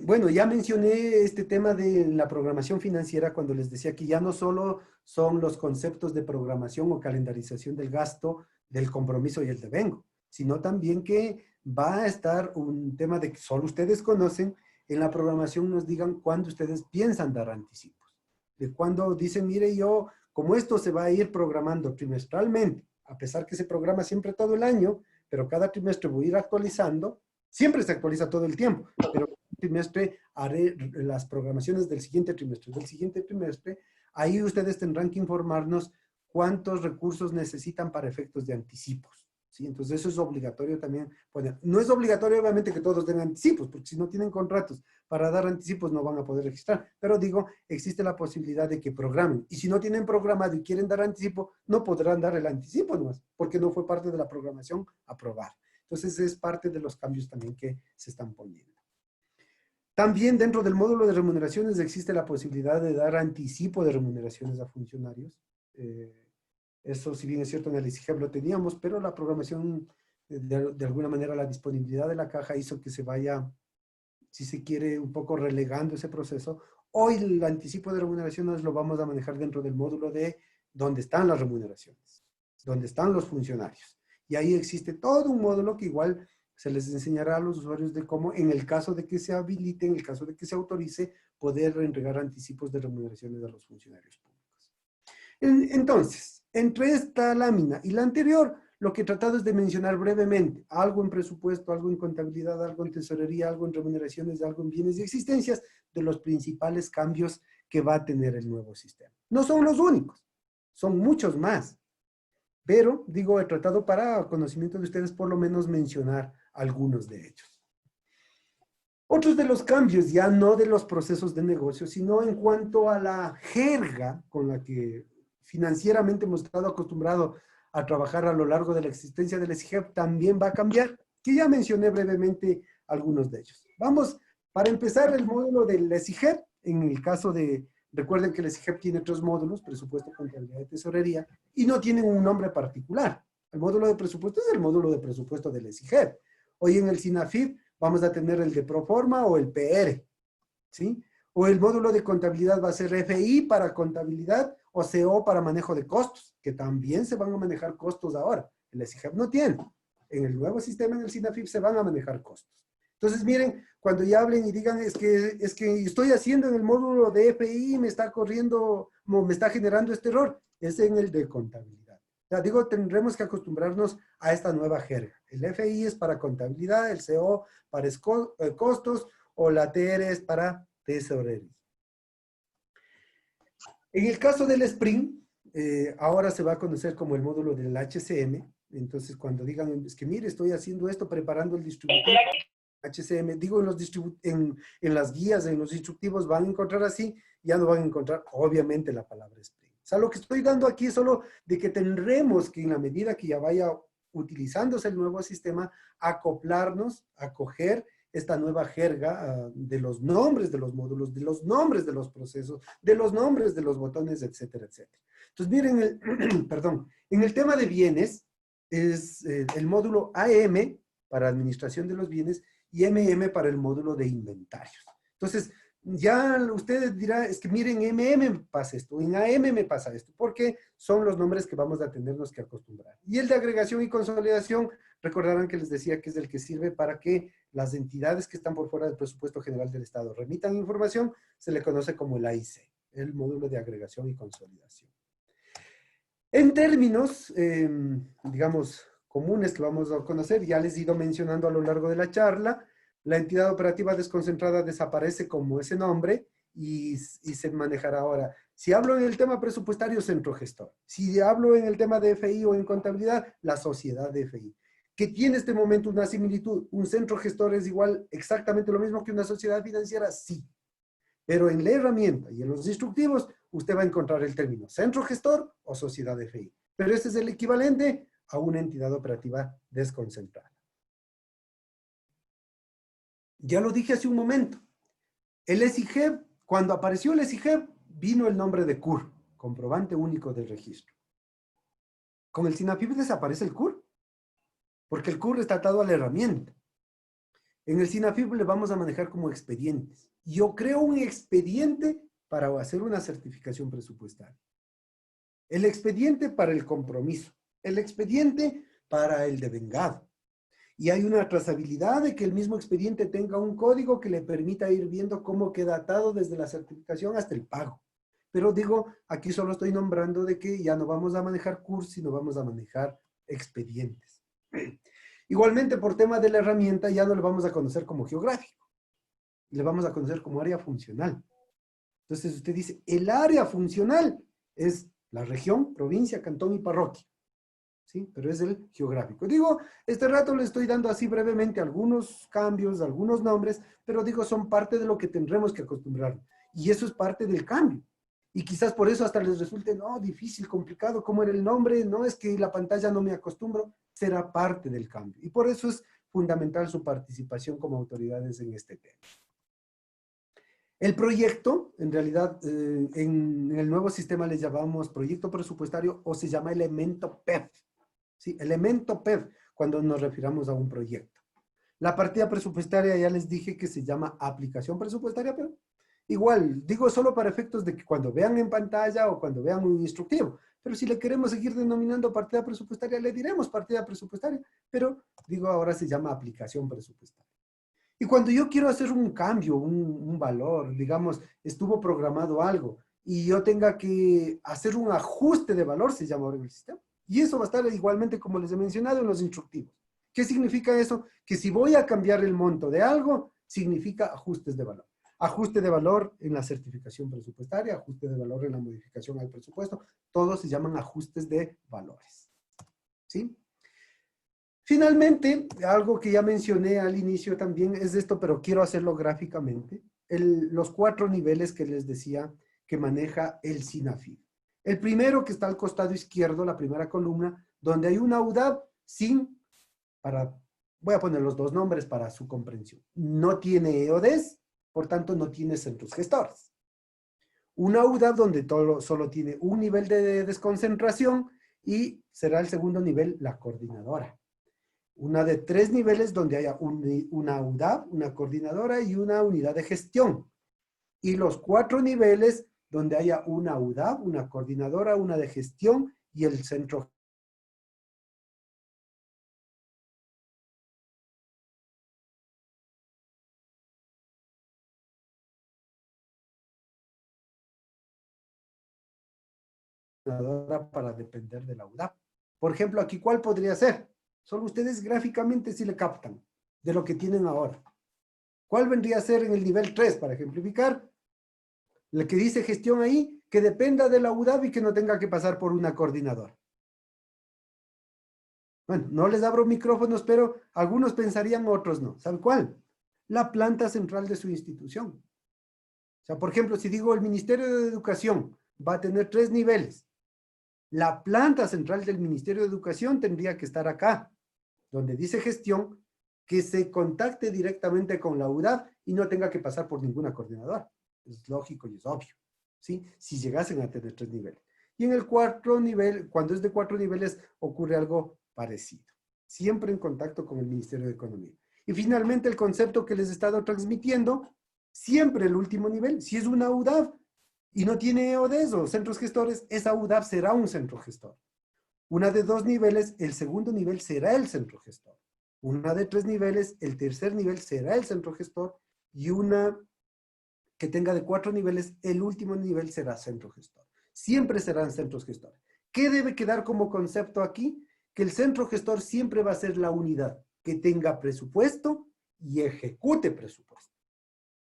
Bueno, ya mencioné este tema de la programación financiera cuando les decía que ya no solo son los conceptos de programación o calendarización del gasto, del compromiso y el devengo, sino también que va a estar un tema de que solo ustedes conocen. En la programación nos digan cuándo ustedes piensan dar anticipos. De cuando dicen, mire, yo, como esto se va a ir programando trimestralmente, a pesar que se programa siempre todo el año, pero cada trimestre voy a ir actualizando, siempre se actualiza todo el tiempo, pero trimestre haré las programaciones del siguiente trimestre, ahí ustedes tendrán que informarnos cuántos recursos necesitan para efectos de anticipos, ¿sí? Entonces eso es obligatorio también. No es obligatorio obviamente que todos den anticipos, porque si no tienen contratos para dar anticipos no van a poder registrar, pero digo, existe la posibilidad de que programen, y si no tienen programado y quieren dar anticipo, no podrán dar el anticipo nomás, porque no fue parte de la programación aprobada. Entonces es parte de los cambios también que se están poniendo. También dentro del módulo de remuneraciones existe la posibilidad de dar anticipo de remuneraciones a funcionarios. Eso, si bien es cierto, en el ESIGEP lo teníamos, pero la programación, de alguna manera, la disponibilidad de la caja hizo que se vaya, si se quiere, un poco relegando ese proceso. Hoy el anticipo de remuneraciones lo vamos a manejar dentro del módulo de dónde están las remuneraciones, dónde están los funcionarios. Y ahí existe todo un módulo que igual se les enseñará a los usuarios de cómo, en el caso de que se habilite, en el caso de que se autorice, poder entregar anticipos de remuneraciones a los funcionarios públicos. Entonces, entre esta lámina y la anterior, lo que he tratado es de mencionar brevemente algo en presupuesto, algo en contabilidad, algo en tesorería, algo en remuneraciones, algo en bienes y existencias, de los principales cambios que va a tener el nuevo sistema. No son los únicos, son muchos más. Pero, digo, he tratado para conocimiento de ustedes por lo menos mencionar algunos de ellos. Otros de los cambios, ya no de los procesos de negocio, sino en cuanto a la jerga con la que financieramente hemos estado acostumbrados a trabajar a lo largo de la existencia del ESIGEP, también va a cambiar, que ya mencioné brevemente algunos de ellos. Vamos, para empezar, el módulo del ESIGEP, en el caso de, recuerden que el ESIGEP tiene 3 módulos, presupuesto, contabilidad y tesorería, y no tienen un nombre particular. El módulo de presupuesto es el módulo de presupuesto del ESIGEP. Hoy en el SINAFIP vamos a tener el de Proforma o el PR, ¿sí? O el módulo de contabilidad va a ser FI para contabilidad o CO para manejo de costos, que también se van a manejar costos ahora. El ESIGEP no tiene. En el nuevo sistema, en el SINAFIP, se van a manejar costos. Entonces, miren, cuando ya hablen y digan, es que estoy haciendo en el módulo de FI, me está corriendo, me está generando este error, es en el de contabilidad. O sea, digo, tendremos que acostumbrarnos a esta nueva jerga. El FI es para contabilidad, el CO para costos, o la TR es para tesorería. En el caso del Spring, ahora se va a conocer como el módulo del HCM. Entonces, cuando digan, es que mire, estoy haciendo esto, preparando el distribuidor HCM, digo, en las guías, en los instructivos van a encontrar así, ya no van a encontrar, obviamente, la palabra Spring. O sea, lo que estoy dando aquí es solo de que tendremos que, en la medida que ya vaya utilizándose el nuevo sistema, acoplarnos, acoger esta nueva jerga de los nombres de los módulos, de los nombres de los procesos, de los nombres de los botones, etcétera, etcétera. Entonces, miren, perdón, en el tema de bienes, es el módulo AM para administración de los bienes y MM para el módulo de inventarios. Entonces, ya ustedes dirán, es que miren, MM me pasa esto, en AM me pasa esto, porque son los nombres que vamos a tenernos que acostumbrar. Y el de agregación y consolidación, recordarán que les decía que es el que sirve para que las entidades que están por fuera del presupuesto general del Estado remitan información, se le conoce como el AIC, el módulo de agregación y consolidación. En términos, digamos, comunes que vamos a conocer, ya les he ido mencionando a lo largo de la charla, la entidad operativa desconcentrada desaparece como ese nombre y se manejará ahora. Si hablo en el tema presupuestario, centro gestor. Si hablo en el tema de FI o en contabilidad, la sociedad de FI. ¿Que tiene este momento una similitud? ¿Un centro gestor es igual exactamente lo mismo que una sociedad financiera? Sí. Pero en la herramienta y en los instructivos, usted va a encontrar el término centro gestor o sociedad de FI. Pero este es el equivalente a una entidad operativa desconcentrada. Ya lo dije hace un momento. El ESIGEB, cuando apareció el ESIGEB, vino el nombre de CUR, comprobante único del registro. Con el SINAFIP desaparece el CUR, porque el CUR está atado a la herramienta. En el SINAFIP le vamos a manejar como expedientes. Yo creo un expediente para hacer una certificación presupuestaria. El expediente para el compromiso. El expediente para el devengado. Y hay una trazabilidad de que el mismo expediente tenga un código que le permita ir viendo cómo queda atado desde la certificación hasta el pago. Pero digo, aquí solo estoy nombrando de que ya no vamos a manejar CUR, sino vamos a manejar expedientes. Igualmente, por tema de la herramienta, ya no le vamos a conocer como geográfico. Le vamos a conocer como área funcional. Entonces, usted dice, el área funcional es la región, provincia, cantón y parroquia. ¿Sí? Pero es el geográfico. Digo, este rato le estoy dando así brevemente algunos cambios, algunos nombres, pero digo, son parte de lo que tendremos que acostumbrar. Y eso es parte del cambio. Y quizás por eso hasta les resulte, no, difícil, complicado, ¿cómo era el nombre? No, es que la pantalla no me acostumbro. Será parte del cambio. Y por eso es fundamental su participación como autoridades en este tema. El proyecto, en realidad, en el nuevo sistema le llamamos proyecto presupuestario o se llama elemento PEP. ¿Sí? Elemento PEP, cuando nos refiramos a un proyecto. La partida presupuestaria ya les dije que se llama aplicación presupuestaria, pero igual, digo solo para efectos de que cuando vean en pantalla o cuando vean un instructivo. Pero si le queremos seguir denominando partida presupuestaria, le diremos partida presupuestaria. Pero digo, ahora se llama aplicación presupuestaria. Y cuando yo quiero hacer un cambio, un valor, digamos, estuvo programado algo, y yo tenga que hacer un ajuste de valor, se llama ahora en el sistema. Y eso va a estar igualmente, como les he mencionado, en los instructivos. ¿Qué significa eso? Que si voy a cambiar el monto de algo, significa ajustes de valor. Ajuste de valor en la certificación presupuestaria, ajuste de valor en la modificación al presupuesto, todos se llaman ajustes de valores. ¿Sí? Finalmente, algo que ya mencioné al inicio también es esto, pero quiero hacerlo gráficamente. Los 4 niveles que les decía que maneja el SINAFIP. El primero que está al costado izquierdo, la primera columna, donde hay una UDAP voy a poner los 2 nombres para su comprensión. No tiene EODES, por tanto no tiene centros gestores. Una UDAP donde solo tiene un nivel de desconcentración y será el segundo nivel la coordinadora. Una de 3 niveles donde haya una UDAP, una coordinadora y una unidad de gestión. Y los 4 niveles donde haya una UDAP, una coordinadora, una de gestión y el centro. Para depender de la UDAP. Por ejemplo, aquí, ¿cuál podría ser? Solo ustedes gráficamente sí le captan de lo que tienen ahora. ¿Cuál vendría a ser en el nivel 3, para ejemplificar? El que dice gestión ahí, que dependa de la UDAP y que no tenga que pasar por una coordinadora. Bueno, no les abro micrófonos, pero algunos pensarían, otros no. ¿Saben cuál? La planta central de su institución. O sea, por ejemplo, si digo el Ministerio de Educación va a tener 3 niveles, la planta central del Ministerio de Educación tendría que estar acá, donde dice gestión, que se contacte directamente con la UDAP y no tenga que pasar por ninguna coordinadora. Es lógico y es obvio, ¿sí? Si llegasen a tener 3 niveles. Y en el 4 nivel, cuando es de 4 niveles, ocurre algo parecido. Siempre en contacto con el Ministerio de Economía. Y finalmente el concepto que les he estado transmitiendo, siempre el último nivel, si es una UDAP y no tiene EODES o centros gestores, esa UDAP será un centro gestor. Una de 2 niveles, el segundo nivel será el centro gestor. Una de 3 niveles, el tercer nivel será el centro gestor. Y una que tenga de 4 niveles, el último nivel será centro gestor. Siempre serán centros gestores. ¿Qué debe quedar como concepto aquí? Que el centro gestor siempre va a ser la unidad que tenga presupuesto y ejecute presupuesto.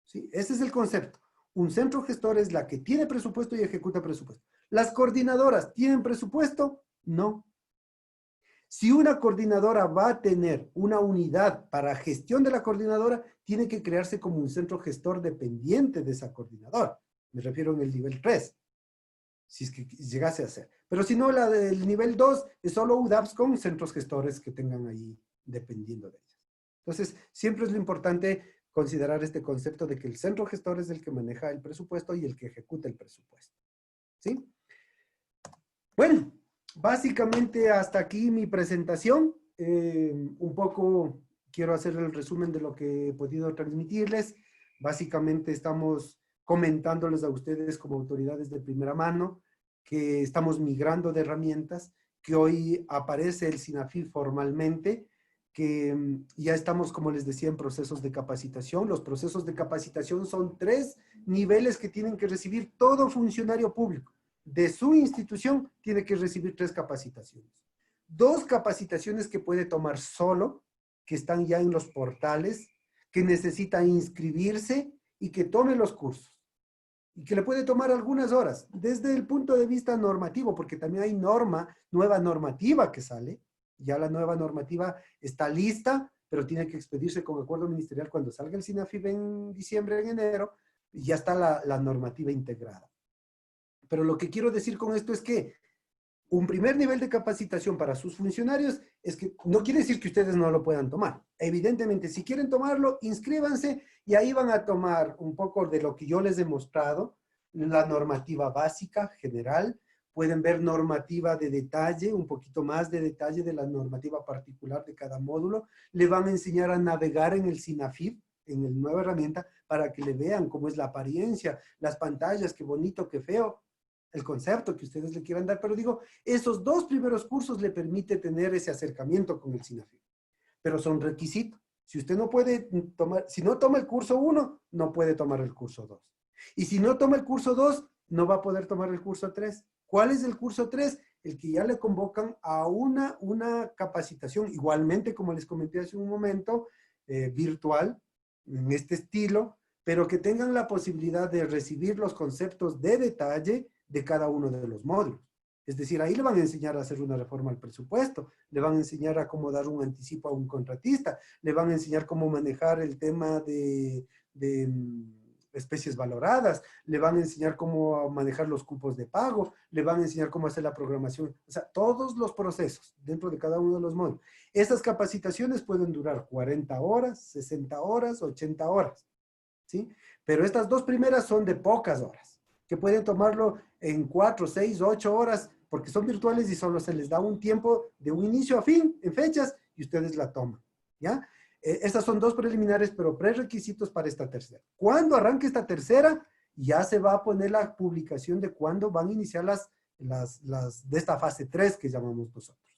¿Sí? Ese es el concepto. Un centro gestor es la que tiene presupuesto y ejecuta presupuesto. ¿Las coordinadoras tienen presupuesto? No. Si una coordinadora va a tener una unidad para gestión de la coordinadora, tiene que crearse como un centro gestor dependiente de esa coordinadora. Me refiero en el nivel 3. si es que llegase a ser. Pero si no, la del nivel 2 es solo UDAPs con centros gestores que tengan ahí dependiendo de ellas. Entonces, siempre es lo importante considerar este concepto de que el centro gestor es el que maneja el presupuesto y el que ejecuta el presupuesto. ¿Sí? Bueno, básicamente hasta aquí mi presentación. Un poco quiero hacer el resumen de lo que he podido transmitirles. Básicamente estamos comentándoles a ustedes como autoridades de primera mano que estamos migrando de herramientas, que hoy aparece el SINAFIP formalmente, que ya estamos, como les decía, en procesos de capacitación. Los procesos de capacitación son 3 niveles que tienen que recibir todo funcionario público. De su institución tiene que recibir 3 capacitaciones. 2 capacitaciones que puede tomar solo, que están ya en los portales, que necesita inscribirse y que tome los cursos. Y que le puede tomar algunas horas, desde el punto de vista normativo, porque también hay nueva normativa que sale. Ya la nueva normativa está lista, pero tiene que expedirse con acuerdo ministerial cuando salga el SINAFIP en diciembre, en enero, y ya está la normativa integrada. Pero lo que quiero decir con esto es que un primer nivel de capacitación para sus funcionarios es que no quiere decir que ustedes no lo puedan tomar. Evidentemente, si quieren tomarlo, inscríbanse y ahí van a tomar un poco de lo que yo les he mostrado, la normativa básica, general. Pueden ver normativa de detalle, un poquito más de detalle de la normativa particular de cada módulo. Le van a enseñar a navegar en el SINAFIP, en la nueva herramienta, para que le vean cómo es la apariencia, las pantallas, qué bonito, qué feo, el concepto que ustedes le quieran dar, pero digo, esos 2 primeros cursos le permite tener ese acercamiento con el SINAFIP, pero son requisitos. Si usted no puede tomar, si no toma el curso 1, no puede tomar el curso 2. Y si no toma el curso 2, no va a poder tomar el curso 3. ¿Cuál es el curso 3? El que ya le convocan a una capacitación, igualmente, como les comenté hace un momento, virtual, en este estilo, pero que tengan la posibilidad de recibir los conceptos de detalle de cada uno de los módulos. Es decir, ahí le van a enseñar a hacer una reforma al presupuesto, le van a enseñar a cómo dar un anticipo a un contratista, le van a enseñar cómo manejar el tema de especies valoradas, le van a enseñar cómo manejar los cupos de pago, le van a enseñar cómo hacer la programación, o sea, todos los procesos dentro de cada uno de los módulos. Estas capacitaciones pueden durar 40 horas, 60 horas, 80 horas, ¿sí? Pero estas 2 primeras son de pocas horas, que pueden tomarlo en 4, 6, 8 horas, porque son virtuales y solo se les da un tiempo de un inicio a fin, en fechas, y ustedes la toman, ¿ya? Estas son 2 preliminares, pero prerequisitos para esta tercera. Cuando arranque esta tercera, ya se va a poner la publicación de cuándo van a iniciar las de esta fase 3 que llamamos nosotros.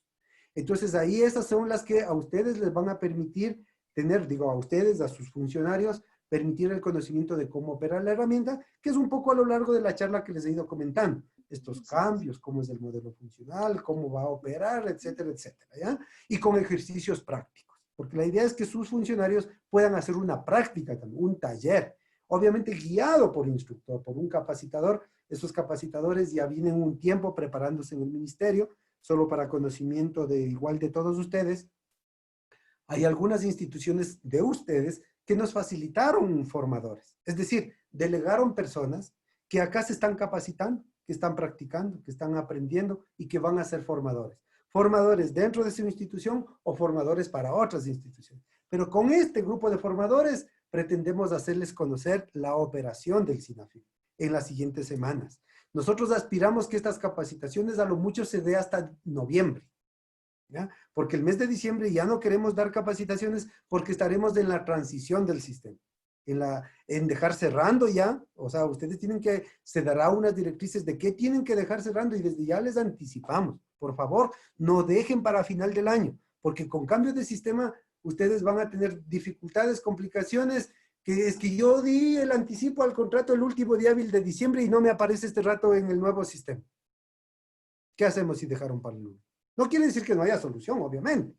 Entonces ahí esas son las que a ustedes les van a permitir tener, digo, a ustedes, a sus funcionarios, permitir el conocimiento de cómo opera la herramienta, que es un poco a lo largo de la charla que les he ido comentando. Estos cambios, cómo es el modelo funcional, cómo va a operar, etcétera, etcétera, ¿ya? Y con ejercicios prácticos. Porque la idea es que sus funcionarios puedan hacer una práctica también, un taller, obviamente guiado por instructor, por un capacitador. Esos capacitadores ya vienen un tiempo preparándose en el ministerio, solo para conocimiento de igual de todos ustedes. Hay algunas instituciones de ustedes que nos facilitaron formadores, es decir, delegaron personas que acá se están capacitando, que están practicando, que están aprendiendo y que van a ser formadores. Formadores dentro de su institución o formadores para otras instituciones. Pero con este grupo de formadores pretendemos hacerles conocer la operación del SINAFIP en las siguientes semanas. Nosotros aspiramos que estas capacitaciones a lo mucho se dé hasta noviembre, ¿ya? Porque el mes de diciembre ya no queremos dar capacitaciones porque estaremos en la transición del sistema. En dejar cerrando ya, o sea, ustedes tienen que, se dará unas directrices de qué tienen que dejar cerrando y desde ya les anticipamos. Por favor, no dejen para final del año, porque con cambio de sistema ustedes van a tener dificultades, complicaciones, que es que yo di el anticipo al contrato el último día hábil de diciembre y no me aparece este rato en el nuevo sistema. ¿Qué hacemos si dejaron para el lunes? No quiere decir que no haya solución, obviamente,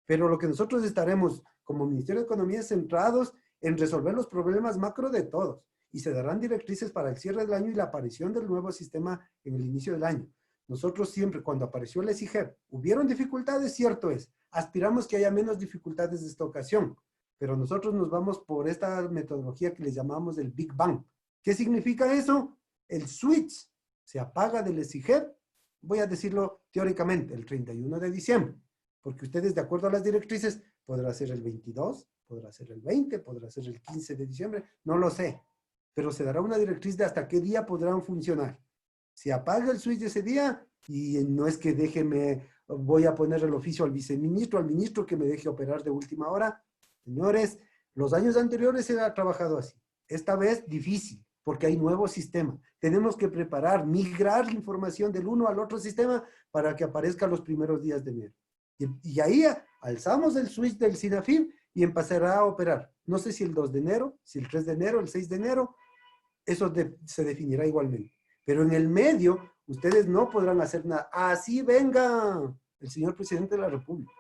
pero lo que nosotros estaremos como Ministerio de Economía centrados en resolver los problemas macro de todos y se darán directrices para el cierre del año y la aparición del nuevo sistema en el inicio del año. Nosotros siempre, cuando apareció el ESIGEP, hubieron dificultades, cierto es. Aspiramos que haya menos dificultades de esta ocasión, pero nosotros nos vamos por esta metodología que le llamamos el Big Bang. ¿Qué significa eso? El switch se apaga del EXIGEP, voy a decirlo teóricamente, el 31 de diciembre, porque ustedes, de acuerdo a las directrices, podrá ser el 22, podrá ser el 20, podrá ser el 15 de diciembre, no lo sé, pero se dará una directriz de hasta qué día podrán funcionar. Se apaga el switch ese día y no es que voy a poner el oficio al viceministro, al ministro que me deje operar de última hora. Señores, los años anteriores se ha trabajado así. Esta vez difícil, porque hay nuevo sistema. Tenemos que preparar, migrar la información del uno al otro sistema para que aparezca los primeros días de enero. Y ahí alzamos el switch del SINAFIP y empezará a operar. No sé si el 2 de enero, si el 3 de enero, el 6 de enero, eso se definirá igualmente. Pero en el medio, ustedes no podrán hacer nada. Así venga el señor presidente de la República.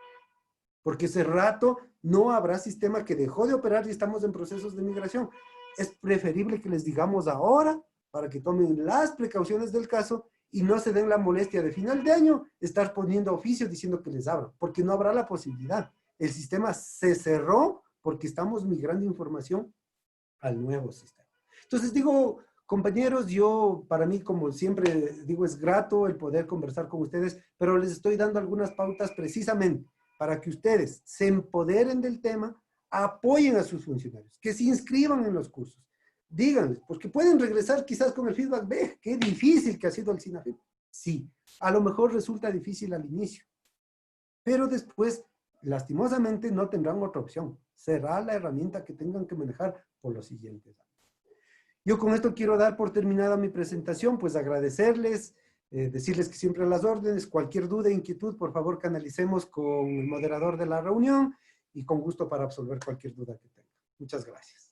Porque ese rato no habrá sistema que dejó de operar y estamos en procesos de migración. Es preferible que les digamos ahora para que tomen las precauciones del caso y no se den la molestia de final de año estar poniendo oficio diciendo que les abro, porque no habrá la posibilidad. El sistema se cerró porque estamos migrando información al nuevo sistema. Entonces digo, compañeros, para mí, como siempre digo, es grato el poder conversar con ustedes, pero les estoy dando algunas pautas precisamente para que ustedes se empoderen del tema, apoyen a sus funcionarios, que se inscriban en los cursos. Díganles, porque pueden regresar quizás con el feedback, ve, qué difícil que ha sido el SINAFIP. Sí, a lo mejor resulta difícil al inicio, pero después, lastimosamente, no tendrán otra opción. Será la herramienta que tengan que manejar por los siguientes años. Yo con esto quiero dar por terminada mi presentación, pues agradecerles, decirles que siempre a las órdenes, cualquier duda e inquietud, por favor canalicemos con el moderador de la reunión y con gusto para absolver cualquier duda que tengan. Muchas gracias.